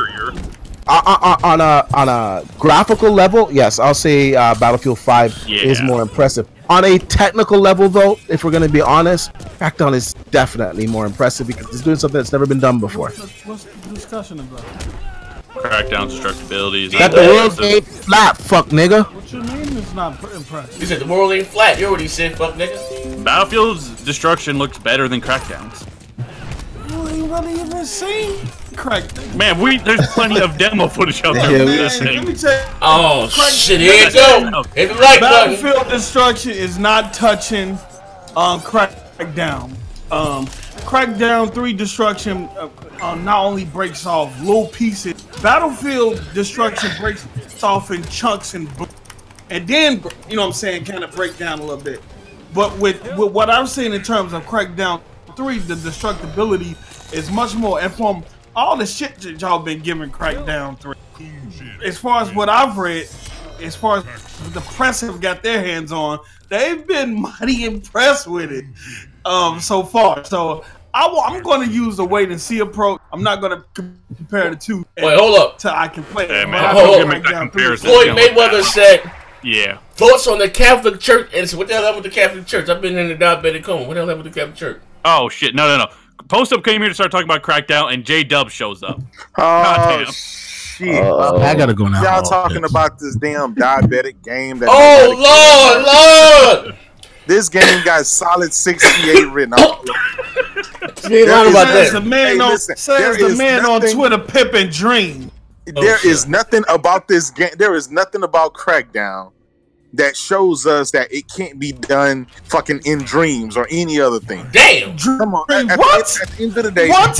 on a graphical level, yes, I'll say Battlefield 5 is more impressive. On a technical level, though, if we're going to be honest, Crackdown is definitely more impressive because it's doing something that's never been done before. What's the discussion about? Crackdown destructibility is That the world ain't flat, fuck nigga. What you mean it's not impressive? You said the world ain't flat. You already said fuck nigga. Battlefield's destruction looks better than Crackdown's. You ain't really even seen Crackdown. Man, there's plenty of demo footage out there. Yeah, for we this Let thing. me tell you, Oh shit! Here you go. Hit the like button. Battlefield destruction is not touching Crackdown. Crackdown 3 destruction not only breaks off little pieces. Battlefield destruction breaks off in chunks and then you know what I'm saying, kind of break down a little bit. But with what I'm saying in terms of Crackdown 3, the destructibility is much more. And from all the shit that y'all been giving Crackdown 3, as far as what I've read, as far as the press have got their hands on, they've been mighty impressed with it so far. So I'm going to use the wait and see approach. I'm not going to compare the two. Wait, hold up. Till I can play. Hey, it. man, hold make that comparison. Floyd Mayweather said, Yeah. thoughts on the Catholic Church. And so what the hell happened with the Catholic Church? I've been in the diabetic coma. What the hell happened with the Catholic Church? Oh shit! No. Post Up came here to start talking about Crackdown, and J Dub shows up. Oh shit! I gotta go now. Y'all talking about this damn diabetic game? That Lord! This game got solid 68 written all over. You ain't lying about Says that. the man, on nothing- Twitter, Pip and Dream. There is nothing about this game. There is nothing about Crackdown that shows us that it can't be done fucking in dreams or any other thing. Damn! Come on. What? At the end of the day, What?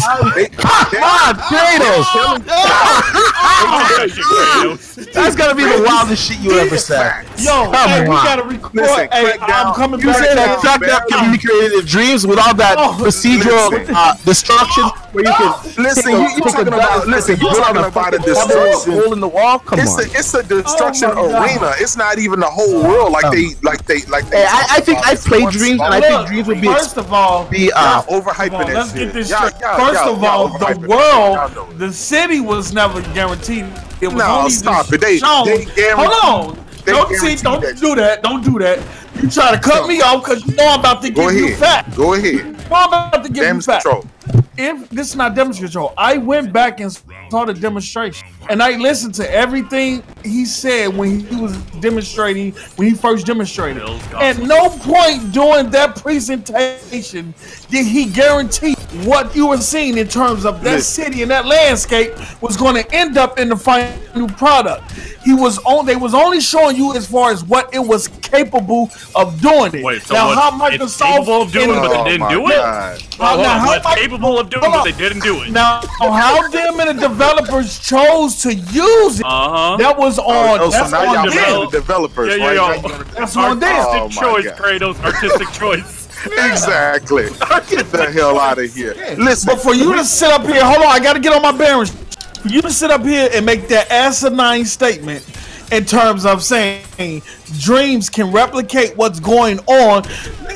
That's gotta be the wildest shit you ever said. Yo, Come hey, we on. gotta record. Listen, Hey, Crackdown. I'm coming You back. say that Crackdown can be created in dreams with all that procedural destruction where you can Listen, you talking about a destruction. hole in the wall. Come on. It's a destruction Oh my God. arena. It's not even the whole world like they. Hey, I think I played Dreams, and I think Dreams would be First of all, overhyping that let's shit. get this Y'all- straight. y'all- First y'all- of all, y'all the overhyping that shit. Y'all know world, it. the city was never guaranteed. It was No, only stop it. They shown. guaranteed- Hold on. they Don't guaranteed do that that. Don't do that. You try to cut me off because you know I'm about to Go give you ahead. facts. Go ahead. You know I'm about to give you Damage facts. control. If this is not damage control, I went back and saw the demonstration, and I listened to everything he said when he was demonstrating, when he first demonstrated. At no point during that presentation did he guarantee what you were seeing in terms of that city and that landscape was going to end up in the final product. They was only showing you as far as what it was capable of doing it. Wait, so now, what? how It's Microsoft capable of doing, but they didn't do it. how It's capable of doing, but they didn't do it. Now, how them and the developers chose to use it, that was on. So That's now on y'all them. the developers, Yeah, right? yo. Now you wanna- That's on them. Oh, Artistic my choice, God. Kratos. Artistic choice. Exactly. Get the hell out of here. Listen, But for you to sit up here, hold on, I got to get on my bearings. For you to sit up here and make that asinine statement in terms of saying dreams can replicate what's going on,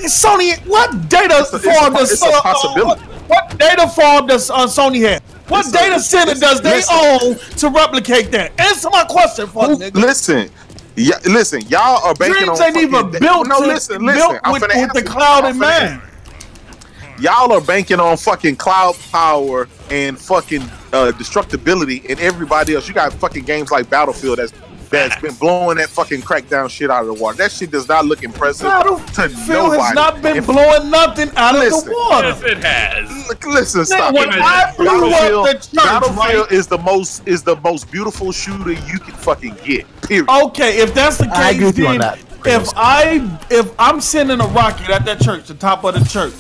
Sony, what data farm does it's a possibility. what data farm does Sony have? What data center does they own to replicate that? Answer my question, fuck nigga. listen. Yeah, listen, y'all are banking Dreams on ain't even fucking- built No, to- listen. built I'm with finna the answer you. cloud I'm in finna mind. Y'all are banking on fucking cloud power and fucking destructibility and everybody else. You got fucking games like Battlefield that's been blowing that fucking Crackdown shit out of the water. That shit does not look impressive to Battlefield nobody. has not been If- blowing nothing out of Listen. the water. Yes, it has. Listen, stop. When it. I blew up the church, Battlefield right? is the most beautiful shooter you can fucking get. Period. Okay, if that's the case, I agree with you on then that. if I'm sending a rocket at that church, the top of the church,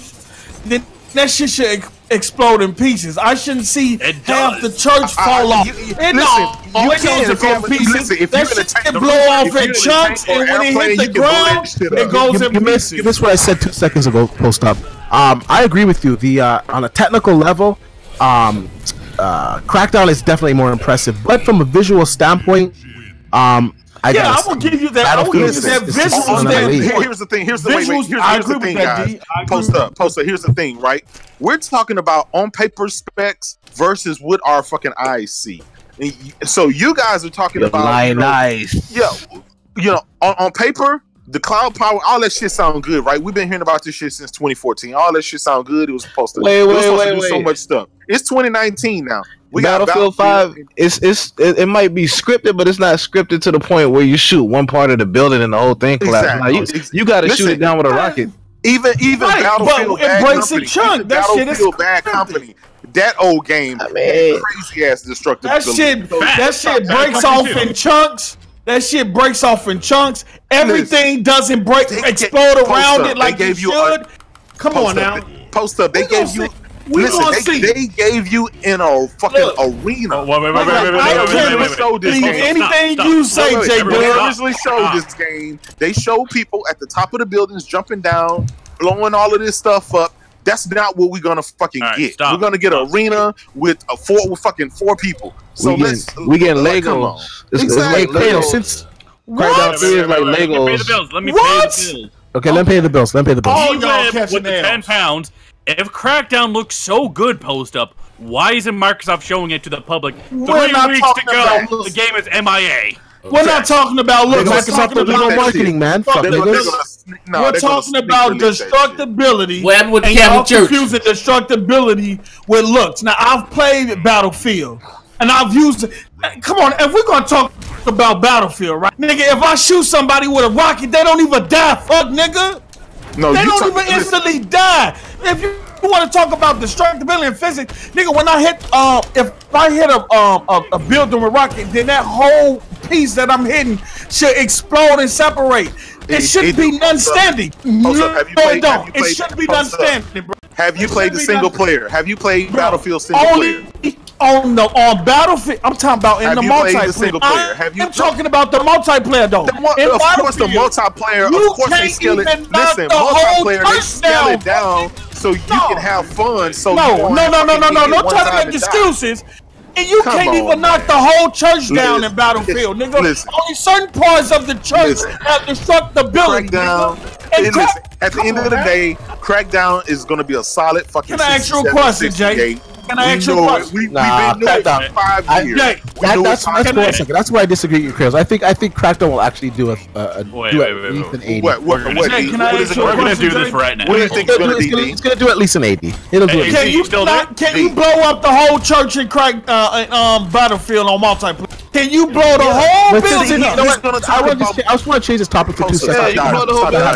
then that shit should explode in pieces. I shouldn't see It half the does. church fall off. Listen, It you goes can to if go you have- pieces. listen, if That you're in a shit tank- blow if off you're in in a chunks, tank or and when it airplane, hit the you can blow that ground, shit it up. goes in You pieces. missed what I said 2 seconds ago. Post up. I agree with you. The on a technical level, Crackdown is definitely more impressive, but from a visual standpoint, I will give you that. I will give you that visual standpoint. Here's the thing. Here's the thing, guys. Post up. Here's the thing, right? We're talking about on paper specs versus what our fucking eyes see. And so you guys are talking about nice. Yeah, on paper, the cloud power, all that shit sound good, right? We've been hearing about this shit since 2014. All that shit sound good. It was supposed to. Wait. Do so much stuff. It's 2019 now. We Battlefield 5. It might be scripted, but it's not scripted to the point where you shoot one part of the building and the whole thing collapses. Exactly. You got to shoot it down with a rocket. Even Battlefield Bad Company. That old game, crazy ass Destructibility. That shit breaks off in chunks. Everything doesn't explode around it like it should. Come on now. Post up. They gave you. Listen, they gave you in a fucking arena. I can't believe anything you say, Jay. They originally showed this game. They showed people at the top of the buildings jumping down, blowing all of this stuff up. That's not what we're gonna fucking get. We're gonna get an arena with four people. So we getting Legos. Exactly. Since Crackdown 3 is like Legos. Let me pay the bills. Okay, let me pay the bills. With the 10 pounds, if Crackdown looks so good post up, why isn't Microsoft showing it to the public? 3 weeks to go. The game is MIA. We're not talking about looks. Microsoft doesn't know marketing, man. Fuck niggas. We're talking about destructibility. What with and y'all confusing destructibility with looks. Now I've played Battlefield, and I've used. Come on, if we're gonna talk about Battlefield, right, nigga? If I shoot somebody with a rocket, they don't even die. Fuck, nigga. No, they don't even instantly die. If you want to talk about destructibility and physics, nigga, when I hit, if I hit a building with rocket, then that whole piece that I'm hitting should explode and separate. It shouldn't be none standing. It shouldn't be none standing, bro. Have you played the single player? Have you played Battlefield single player? On Battlefield, I'm talking about in the multiplayer. I'm talking about the multiplayer though. Of course, the multiplayer. Of course, they scale it. Listen, multiplayer, they scale it down so you can have fun. So no. Don't try to make excuses. And you can't even knock the whole church down in Battlefield, nigga. Only certain parts of the church have destructibility. At the end of the day, Crackdown is going to be a solid fucking. Can I ask you a question, Jay? Can I ask you a question? We've been doing it for 5 years. That's where I disagree with you, Chris. I think Crackdown will actually do at least an 80. What is it going to do this right now? What do you think it's going to be? It's going to do at least an 80. It'll do it. Can you blow up the whole church in Battlefield on multiplayer? Can you blow the whole building up? I just want to change this topic for 2 seconds. I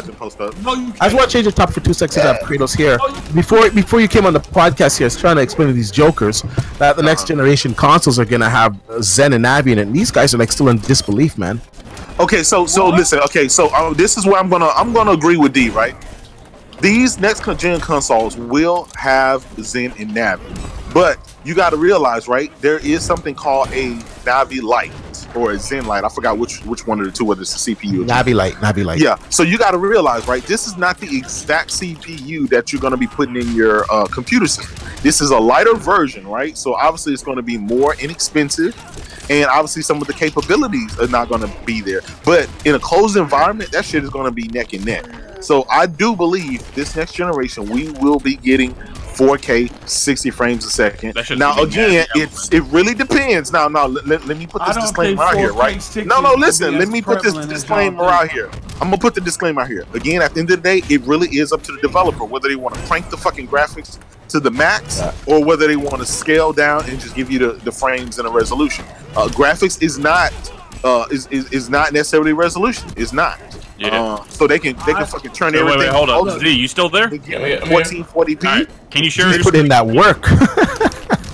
just want to change the topic for 2 seconds. I have Kratos here. Before you came on the podcast here, I was trying to explain to these jokers that the next generation consoles are going to have Zen and Navi in it. And these guys are like still in disbelief, man. Okay, so listen. Okay, so this is where I'm gonna agree with D, right? These next gen consoles will have Zen and Navi, but you got to realize, right? There is something called a Navi Lite or a Zen Lite. I forgot which one of the two, whether it's the CPU. Navi Lite. Yeah. So you got to realize, right? This is not the exact CPU that you're going to be putting in your computer system. This is a lighter version, right? So obviously it's going to be more inexpensive, and obviously some of the capabilities are not going to be there. But in a closed environment, that shit is going to be neck and neck. So I do believe this next generation we will be getting 4K 60 frames a second. Now again, it really depends. Now let me put this disclaimer out here, right? Listen, let me put this disclaimer out here. I'm gonna put the disclaimer out here. Again, at the end of the day, it really is up to the developer whether they want to crank the fucking graphics to the max or whether they want to scale down and just give you the frames and a resolution. Graphics is not necessarily resolution. It's not. Yeah. So they can fucking turn everything. Wait, hold on. Z, you still there? 1440p. Right. Can you share? Just put in that work.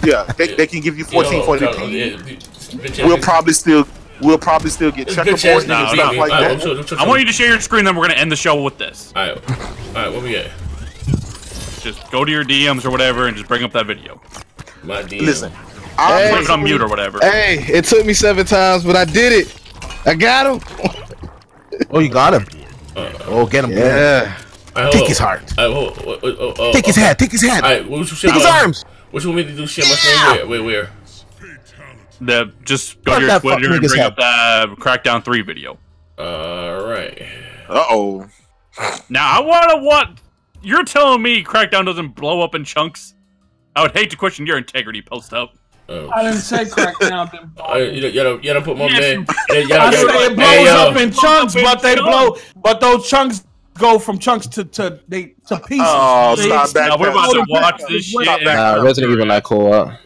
Yeah, they can give you 1440p. We'll probably still get checkerboard and stuff like that. I want you to share your screen. Then we're gonna end the show with this. All right. What we at? Just go to your DMs or whatever and just bring up that video. My DM. Listen, I'll put it on mute or whatever. Hey, it took me 7 times, but I did it. I got him. Oh, you got him. Get him. Yeah. Take his heart. Take his head. Take his head. All right, take his arms. Which one we need to do? Share my screen? Where? Just go to your Twitter and bring up the Crackdown 3 video. Alright. Uh-oh. Now, you're telling me Crackdown doesn't blow up in chunks? I would hate to question your integrity, post up. Oh, I didn't say Crackdown didn't blow up. You don't put my man. I said it blows up in chunks, but those chunks go from chunks to pieces. Oh, stop backpedaling. Now we're about to watch this shit. Nah, Resident Evil not co-op.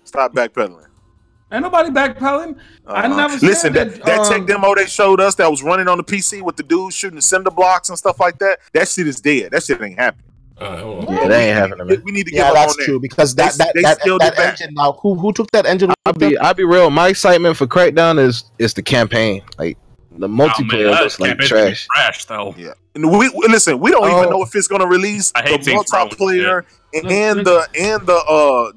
Stop backpedaling. Ain't nobody backpedaling. I never Listen, said that tech demo they showed us that was running on the PC with the dudes shooting cinder blocks and stuff like that. That shit is dead. That shit ain't happening. Hold on. Yeah, that ain't happening, man. We need to get up that's on true that. because that engine now. Who took that engine? I'll be real. My excitement for Crackdown is the campaign. Like the multiplayer looks like trash. Trash though. Yeah. And we don't even know if it's gonna release the multiplayer and the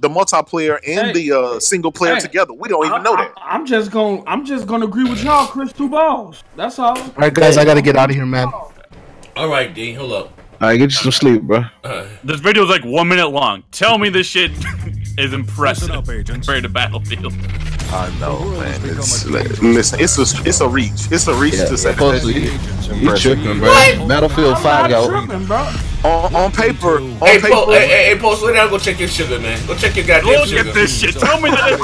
multiplayer and the single player together. We don't even know that. I'm just gonna agree with y'all, Chris. 2 balls. That's all. All right, guys, I gotta get out of here, man. All right, D. Hold up. All right, get you some sleep, bro. This video is like 1 minute long. Tell me this shit is impressive compared to Battlefield. I know, man. Listen, it's a reach. It's a reach to say that. You tripping, bro? Battlefield 5 got on paper. Hey, Post, let down. Go check your sugar, man. Go check your goddamn sugar. Look at this shit. Tell me that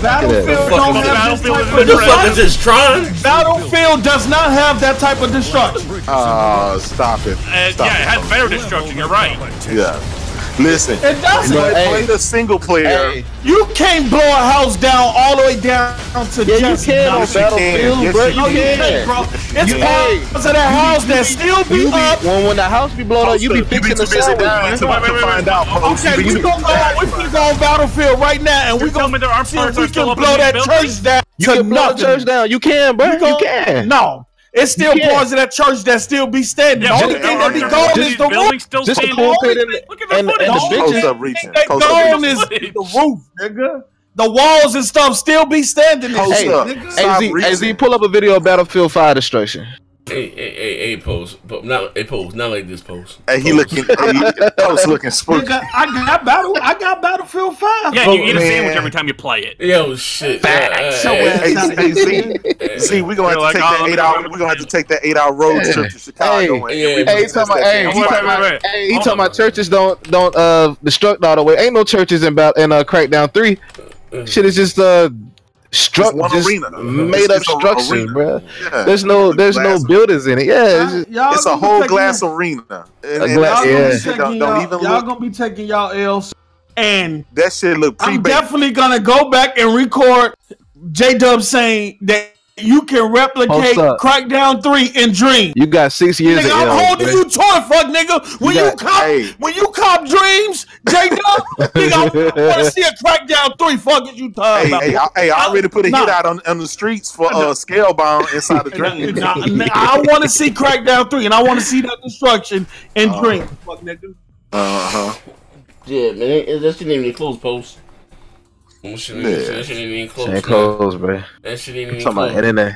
Battlefield don't have this type of What the fuck is this, Tron? Battlefield does not have that type of destruction. Stop it. Yeah, it has better destruction. You're right. Yeah. Listen, it doesn't. Play the single player. Hey. You can't blow a house down all the way down to just. You can on Battlefield, bro. You can, bro. It's parts of that house that still be up. When the house be blown up, you be fixing the sound. To find out. Okay, we can go on Battlefield right now, and we gonna see if we can blow that church down. You can blow the church down. You can, bro. You can. No. It's still parts of that church that still be standing. Yeah, the only thing that be gone is the roof. Just the pulpit and the bitches. Gone is the roof, nigga. The walls and stuff still be standing. Hey, Z, pull up a video of Battlefield 5 destruction. Hey, Post. But not like this, Post. Hey, Post looking spooky. Nigga, I got Battlefield 5. Yeah, you eat a sandwich every time you play it. Yo, shit. See, we're gonna have to take that 8 hour. We're gonna have to take that 8 hour road trip to Chicago. He talking about churches don't destruct all the way. Ain't no churches in Crackdown 3. Shit is just made up structures, bro. Yeah. There's no buildings in it. Yeah, it's a whole glass arena. Y'all gonna be taking y'all L's, and that shit look pretty. I'm definitely gonna go back and record J-Dub saying that you can replicate Crackdown 3 in Dream. You got 6 years. Nigga, I'm holding you to it, fuck nigga. When you cop Dreams, J-Dub, nigga, I want to see a Crackdown 3. Fuck is you talking about? Hey, I already put a hit out on the streets for Scalebound inside the Dream. I want to see Crackdown 3, and I want to see that destruction in Dream. Fuck nigga. Yeah, man, that shit ain't even close, Post. That shit ain't even close. Ain't close, bro. That shit ain't even close. And then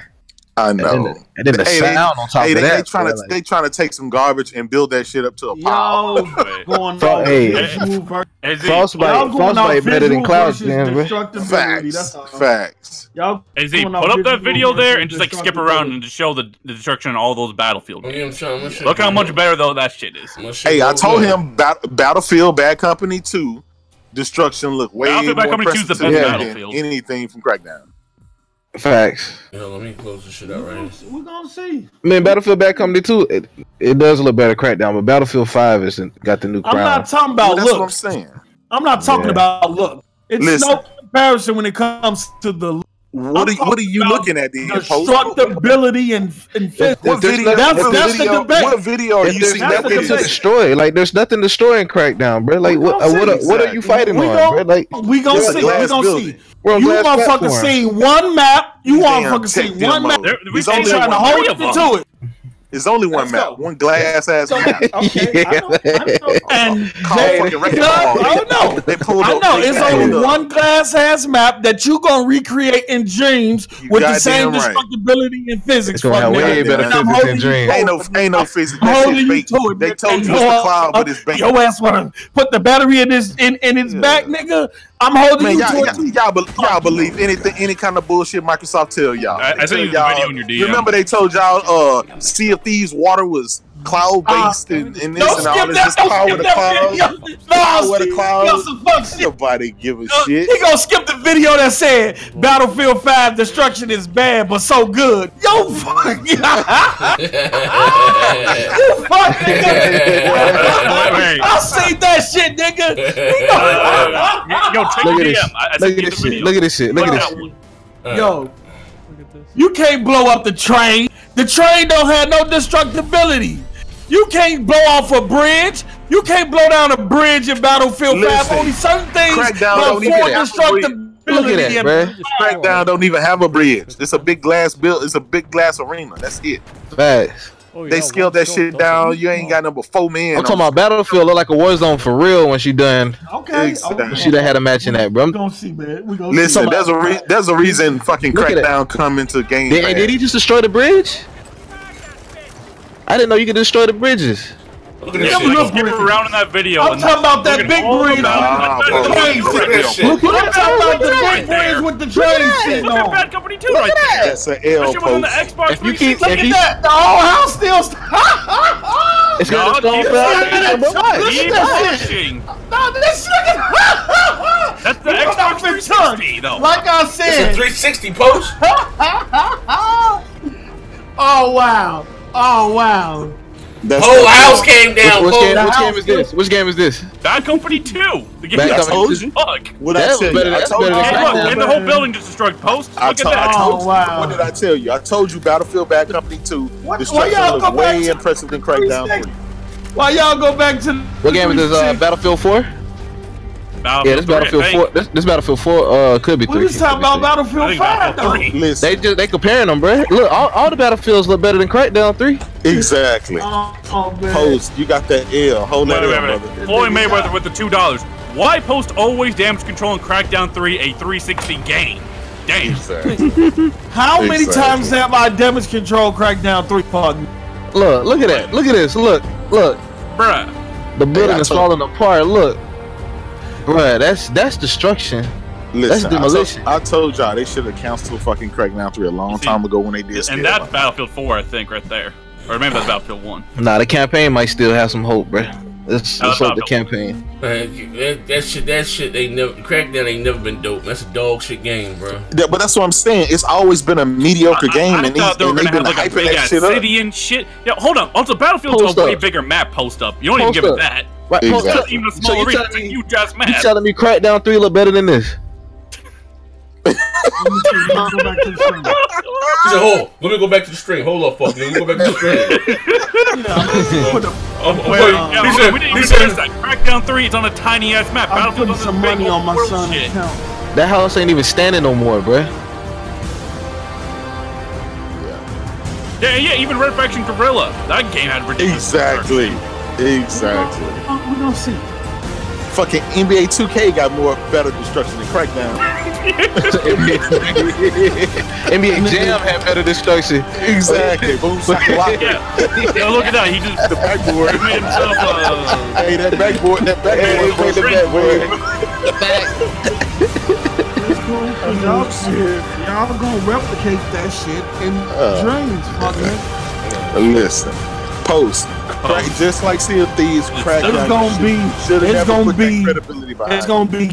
I know. And then the sound on top of that. They trying to take some garbage and build that shit up to a pile. Frostbite better than Cloud Jam, bro. Facts. AZ, put up that video there and just like skip around and just show the destruction on all those Battlefield games. Look how much better though that shit is. Hey, I told him Battlefield Bad Company 2 destruction look way more impressive than anything from Crackdown. Facts. Let me close this shit out right. We're gonna see. Man, Battlefield Bad Company 2, it does look better Crackdown, but Battlefield 5 got the new crown. I'm not talking about look. That's what I'm saying. I'm not talking about look. It's no comparison when it comes to the. What are you looking at? The destructibility and what video? That's the debate. What video are you seeing? Nothing to destroy. Like there's nothing destroying Crackdown, bro. Like what are you fighting on, bro? Like we gonna see. We gonna see. You motherfucker see one map. You motherfucker see one map. He's only trying to hold you to it. It's only one map, one glass ass map. And I don't know. pulled I up. know they it's pulled only up. one glass ass map that you gonna recreate in Dreams You with the same goddamn right. destructibility and physics. It's gonna have fuck way nigga. better And I'm physics holding than you Dreams. to it, Ain't no nigga. physics. I'm That holding shit you bait. to it. They nigga. told you And it's the cloud, but it's bait. your ass wanna put the battery in his back, nigga. I'm holding Man, you y'all, to it. y'all believe anything, any kind of bullshit Microsoft tell y'all. I They think you tell have a video in your DM. Remember they told y'all Sea of Thieves water was cloud based and this Don't and all skip this that. just Don't power skip the that cloud. video. Power No, the Steve, cloud. yo, some fuck shit. Nobody give a shit. He gonna skip the video that said Battlefield 5 destruction is bad but so good. Yo, fuck. You fuck, nigga. Wait. I seen that shit, nigga. Yo, check Look your at this. DM. I Look sent at you this the shit. video. Look at this shit. Look at this shit. Yo, you can't blow up the train. The train don't have no destructibility. You can't blow off a bridge. You can't blow down a bridge in Battlefield 5. Listen, Only certain things Crackdown have don't even full have a destructibility. Look at that, bruh. Crackdown don't even have a bridge. It's a big glass build. It's a big glass arena. That's it. Facts. They scaled that shit down. You ain't got number 4 men. I'm talking about Battlefield look like a war zone for real when she done. Okay. Exactly. She done had a match in that, bro. We gonna see, man. We gonna Listen, see. there's a reason fucking Look at that. Crackdown come into game. Did he just destroy the bridge? I didn't know you could destroy the bridges. Look at Yeah, this we shit. don't skip around in that video. I'm and talking about that looking big all bridge. about it. Nah, bro. Train Look at this shit. I'm talking about the Right big there. bridge with the train sitting Look at on. Bad Company 2 right there. That's an L That shit was on the post. Xbox If you keep- 360. Look if at you- that. The whole house still. It's No, gonna keep go it. fast. Keep pushing. No, this nigga. That's the He went Xbox off in 360 though. Like I It's a said. 360 post. Oh wow. Oh wow. That's Whole the- house came down. Which Whole game house. is this? Which game is this? Bad Company 2. The game Bad that's Company told 2. you. Fuck. What I That tell was better you? I than- told that's you. better Hey, than look, and the whole building just destroyed. Post. I Look at told, that. I told Oh, you. wow. What did I tell you? I told you Battlefield Bad Company 2. Why Destruction y'all was go back way to impressive than Crackdown 3. Why y'all go back to What game is this? Battlefield 4? Yeah, this Battlefield 4. This Battlefield 4 could be 3. We was talking about I Battlefield think 5 Battlefield though. 3. Listen, They comparing them, bro. Look, all the Battlefields look better than Crackdown 3. exactly. Oh man. Post, you got that L. Hold that L, brother. Floyd Mayweather with the $2. Why post always damage control in Crackdown 3 a 360 game? Damn. Exactly. How many Exactly. times have I damage control Crackdown 3 fuck? Look at that. Look at this. Look. Bruh. The building I is told- falling apart. Look. Bruh, that's destruction. Listen, demolition. I told y'all they should have canceled fucking Crackdown 3 a long time ago when they did. And scale that's up. Battlefield 4, I think, right there. Or maybe that's Battlefield 1. Nah, the campaign might still have some hope, bruh. Let's That's hope not the dope. campaign. Man, that shit, they never Crackdown ain't never been dope. That's a dog shit game, bro. Yeah, but that's what I'm saying. It's always been a mediocre game, I and thought they were they've gonna been have like a hyping big that ass shit up. city and shit. Yeah, hold on. Also, Battlefield's Post a way up. bigger map post up. You don't even Post give up. it that. Right, Exactly. That's even a So small you arena. telling It's a me- huge ass You map. telling me Crackdown 3 look better than this? He said, "Hold, let me go back to the stream. Hold up, fuck, let me go back to the stream." Yeah, He said, we didn't he even said, finish that. Crackdown 3, it's on a tiny ass map. I'm Battlefield putting doesn't some big money on my world son's shit. account. That house ain't even standing no more, bruh. Yeah, even Red Faction Gorilla. That game had ridiculous. Exactly. We gonna see. Fucking NBA 2K got more better destruction than Crackdown. NBA Jam had better destruction. Exactly. Boom, shakalaka. Yeah. Now look at that. He just The backboard. he made himself. Hey, that backboard. Hey, was the Y'all gonna replicate that shit in Dreams, fuck nigga. Listen, post. Crack, just like Sea of Thieves, Crackdown. It's gonna be. Should've It's never gonna put that be. credibility behind It's it. gonna be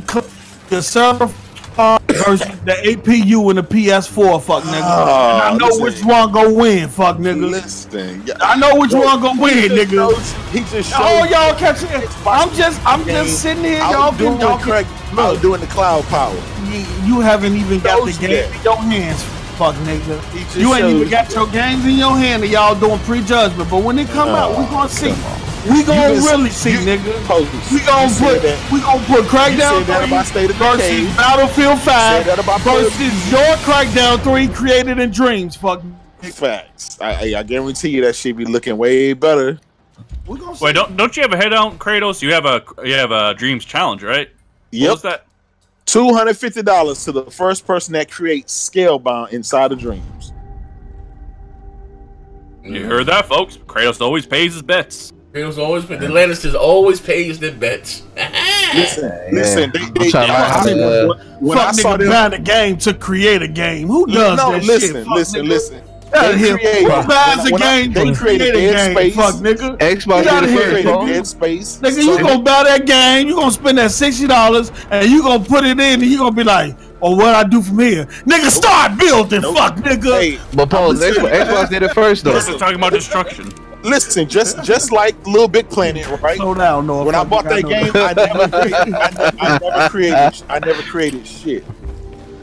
the server versus the APU and the PS4, fuck nigga. Oh, I know listen. which one gonna win, fuck nigga. Listen, yeah, I know which one gonna win, nigga. He just showed. Oh, y'all catching it? I'm just sitting here, y'all doing can crack. look. Doing the cloud power. You haven't even got the Knows game that. in your hands, fuck nigga. He just You ain't even shows got your games in your hand and y'all doing prejudgment. But when they come out, we gonna see. We You gonna just- really see, you- nigga. Post. We gonna You said put that. Crackdown You said that 3 about State of versus Decay. Battlefield 5 that about versus your Crackdown 3 created in Dreams, fuck. Facts. I guarantee you that shit be looking way better. We gonna see. Wait, don't you have a head on Kratos? You have a Dreams challenge, right? Yep. What was that? $250 to the first person that creates Scalebound inside of Dreams. You heard that, folks? Kratos always pays his bets. Kratos always the Lannisters always pays their bets. Listen. When I saw them buying a game to create a game, who does that shit? Listen. Who buys a game to create a game? Fuck, nigga. Xbox created Dead Space. Nigga, you gonna buy that game, you gonna spend that $60, and you gonna put it in, and you gonna be like, "Oh, what I do from here?" Nigga, start building. Fuck, nigga. Hey, but Paul, Xbox did it first though. This is talking about destruction. Listen, just like Little Big Planet, right? Slow down, no. When I bought that game, I never created shit.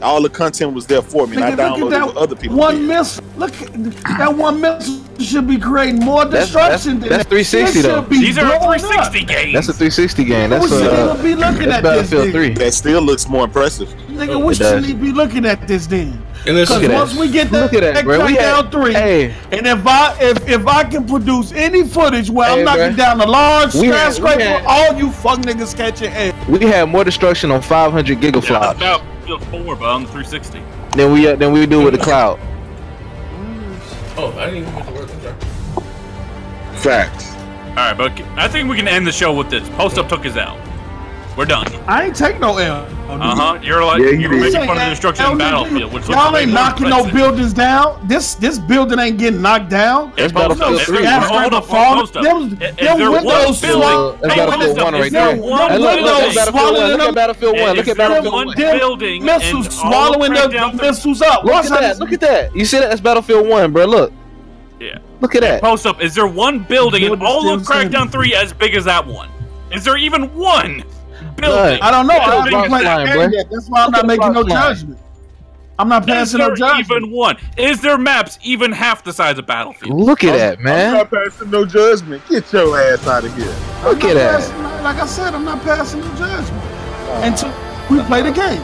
All the content was there for me, and I downloaded what other people one did. missile. Look, that one missile should be creating more destruction. That's 360 though. These are 360 games. That's a 360 game. We should be looking at this. Battlefield 3. That still looks more impressive. Nigga, we shouldn't be looking at this then. Because once we get that Crackdown 3, and if I can produce any footage where I'm knocking down a large skyscraper, all you fuck niggas catching air. We had more destruction on 500 gigaflops. Yeah, Battlefield 4, but on the 360. Then we do with the cloud. Oh, I didn't even get the word. Facts. All right, but I think we can end the show with this. Post Up took his L. We're done. I ain't take no L. You're like you're making fun of the destruction in Battlefield, which y'all ain't knocking no buildings down. This building ain't getting knocked down. That's Battlefield 3. Hold up. Them windows swallowed. That's Battlefield 1 right there. Look at Battlefield 1. Look at Battlefield 1. Building missiles swallowing the missiles up. Look at that. Look at that. You see that? That's Battlefield 1, bro. Look. Yeah. Look at that. Post Up. Is there one building in all of Crackdown 3 as big as that one? Is there even one building? I don't know. I haven't played that game yet. That's why I'm not making no judgment. I'm not passing no judgment. Even one? Is there maps even half the size of Battlefield? Look at that, man. I'm not passing no judgment. Get your ass out of here. Look at that. Like I said, I'm not passing no judgment until we play the game.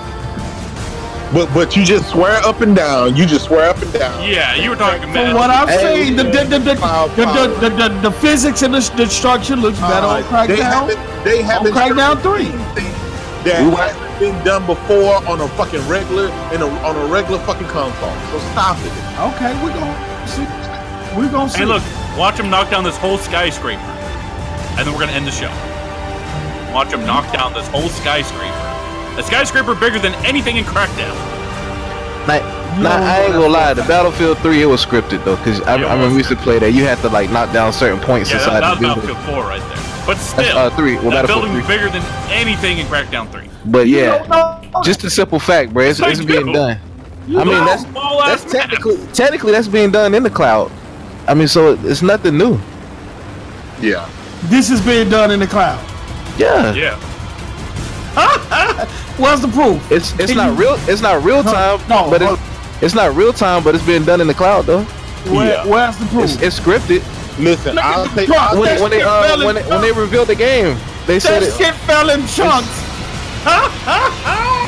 But you just swear up and down. You just swear up and down. Yeah, you were talking about. From what I've seen, the physics and the destruction looks better on Crackdown. They haven't Crackdown 3. That hasn't been done before on a fucking regular on a regular fucking console. So stop it. Okay, we're gonna see. We're gonna see. Hey, look, watch him knock down this whole skyscraper, and then we're gonna end the show. Watch him knock down this whole skyscraper. A skyscraper bigger than anything in Crackdown. I ain't gonna lie, the Battlefield 3 it was scripted though, cause I remember we used to play that. You had to like knock down certain points inside that the was building. Battlefield 4 right there. But still, That's, 3. Well, that Battlefield building 3. bigger than anything in Crackdown 3. But yeah, just a simple fact, bro. It's being done. I mean, that's technically that's being done in the cloud. I mean, so it's nothing new. Yeah. This is being done in the cloud. Yeah. Yeah. What's the proof? It's not real. It's not real time. No, but it's not real time. But it's being done in the cloud though. Where's the proof? It's scripted. Listen, I'll take when they revealed the game, they said that shit fell in chunks.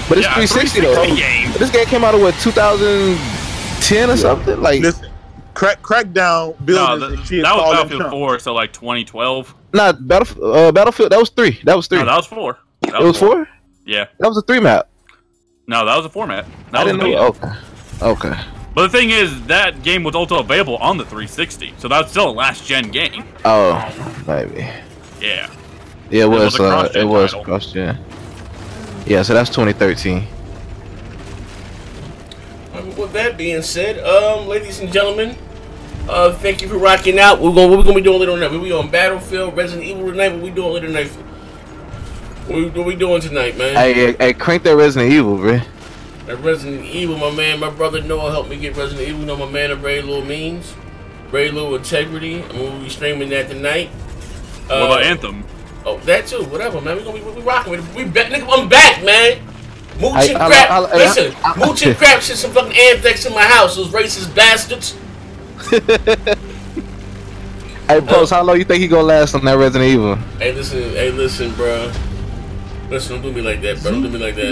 But it's 360 though. This game came out of what 2010 or something. Like listen, Crackdown buildings and shit. That was Battlefield 4, so like 2012. Nah, Battlefield. That was 3. That was 3. No, that was 4. It was 4. Yeah. That was a 3 map. No, that was a 4 map. I didn't know. Okay. But the thing is, that game was also available on the 360, so that's still a last gen game. Oh, maybe. Yeah. Yeah, it was cross gen. Yeah, so that's 2013. With that being said, ladies and gentlemen, thank you for rocking out. What we're gonna be doing later tonight? We on Battlefield, Resident Evil tonight. What we doing later tonight? What we doing tonight, man? Hey, crank that Resident Evil, bro. That Resident Evil, my man, my brother Noah helped me get Resident Evil. You know my man, Ray Little Means, Ray Little Integrity. And we'll be streaming that tonight. What about Anthem? Oh, that too. Whatever, man. We rocking with it. We back, nigga. I'm back, man. Mooch and Crap. Listen, Mooch and Crap shit some fucking anthrax in my house. Those racist bastards. Hey, Post, how long you think he gonna last on that Resident Evil? Hey, listen, bro. Listen, don't do me like that, bro. Don't do me like that.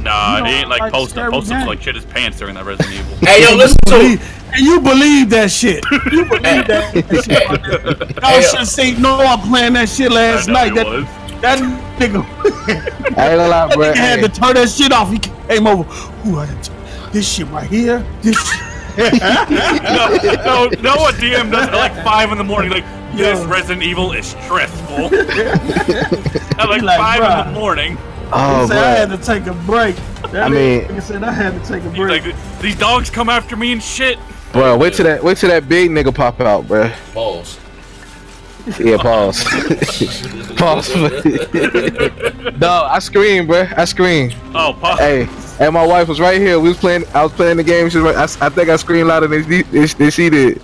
Nah, it ain't like Post Up. Post Up's like shit his pants during that Resident Evil. Hey, yo, listen to me. You believe that shit. You believe that shit. Y'all should see Noah playing that shit last night. That nigga. I ain't gonna lie, bro. I had to turn that shit off. He came over. Ooh, I had to this shit right here. This shit. no one DM does it at like 5 in the morning. Like, this Resident Evil is stressful. At like 5 in the morning. Oh, he said, I had to take a break. That nigga said I had to take a break. Like, these dogs come after me and shit. Bro, wait till that big nigga pop out, bro. Balls. Yeah, pause. Pause. No, I screamed, bro. I screamed. Oh, pause. Hey, and my wife was right here. We was playing. I was playing the game. She was right, I think I screamed louder than she did.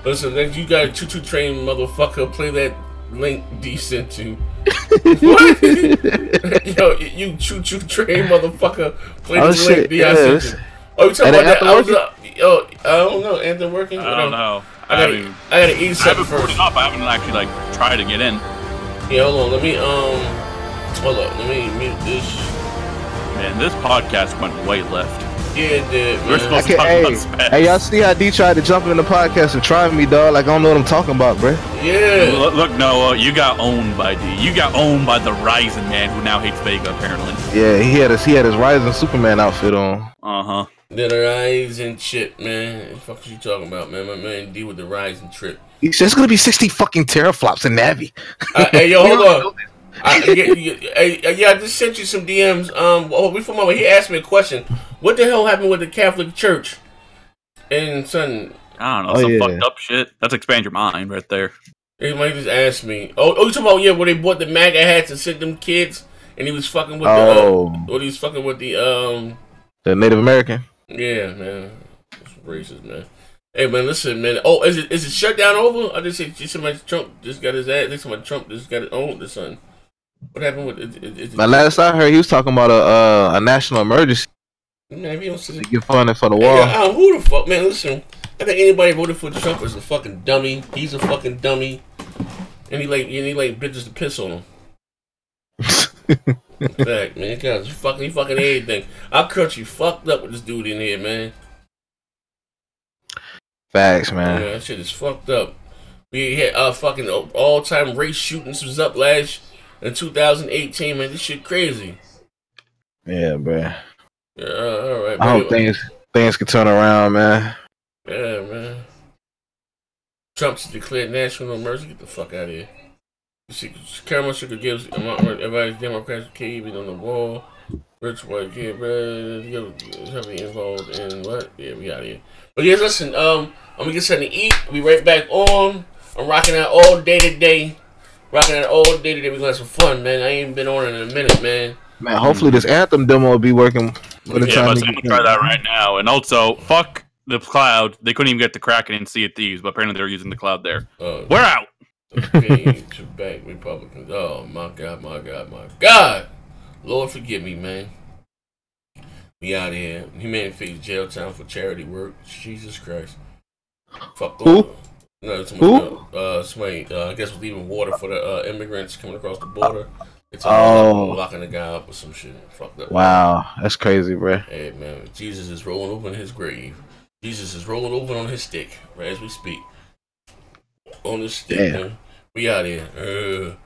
Listen, then you got a choo-choo train motherfucker. Play that link D sent to. What? Yo, you choo-choo train motherfucker. Play the link D I sent you. Oh, you talking about that? Yo, I don't know. Anthem working? I don't know. I gotta eat something first. I haven't actually like tried to get in. Yeah, hold on. Let me Let me mute this. Man, this podcast went way left. Yeah, it did. Man. We're supposed to talk about specs. Hey, y'all see how D tried to jump in the podcast and try me, dog? Like I don't know what I'm talking about, bro. Yeah. Look, Noah, you got owned by D. You got owned by the Ryzen man who now hates Vega, apparently. Yeah, he had his Ryzen Superman outfit on. The Ryzen chip, man. What the fuck is you talking about, man? My man D with the Ryzen trip. He said it's gonna be 60 fucking teraflops in Navi. Hey, yo, hold on. I just sent you some DMs. He asked me a question. What the hell happened with the Catholic Church? And son, I don't know, some fucked up shit. That's expand your mind right there. He might just ask me. Oh, you talking about where they bought the MAGA hats and sent them kids, and he was fucking with the Native American. Yeah, man, it's racist, man. Hey, man, listen, man. Oh, is it shut down over? I just said somebody Trump just got his ass. Somebody Trump just got it on the son. What happened with it? My last I heard, he was talking about a national emergency. Man, you don't see to get funding for the wall. Hey, who the fuck, man? Listen, I think anybody voted for Trump is a fucking dummy. He's a fucking dummy, and he like bitches to piss on him. In fact, man, he fucking everything. Our country fucked up with this dude in here, man. Facts, man. Yeah, that shit is fucked up. We had fucking all-time race shootings was up in 2018, man. This shit crazy. Yeah, bro. Yeah, all right. I hope things can turn around, man. Yeah, man. Trump's declared national emergency. Get the fuck out of here. Cameron should give advice Democrats can't even on the wall. Rich white kid, heavily involved in what? Yeah, we out of here. But yeah, listen, I'm gonna get something to eat. We'll be right back on. I'm rocking out all day today. We're gonna have some fun, man. I ain't been on in a minute, man. Man, hopefully this Anthem demo will be working. I'm gonna try that right now. And also, fuck the cloud. They couldn't even get the Kraken and Sea of Thieves, but apparently they're using the cloud there. We're out. Okay, back Republicans. Oh my God. Lord forgive me, man. We out here. He man face jail time for charity work. Jesus Christ. Fuck who? No, somebody I guess was leaving water for the immigrants coming across the border. It's locking the guy up or some shit. Fucked up. Wow, that's crazy, bro. Hey man, Jesus is rolling over in his grave. Jesus is rolling over on his stick, right as we speak. On his stick, man. We out here.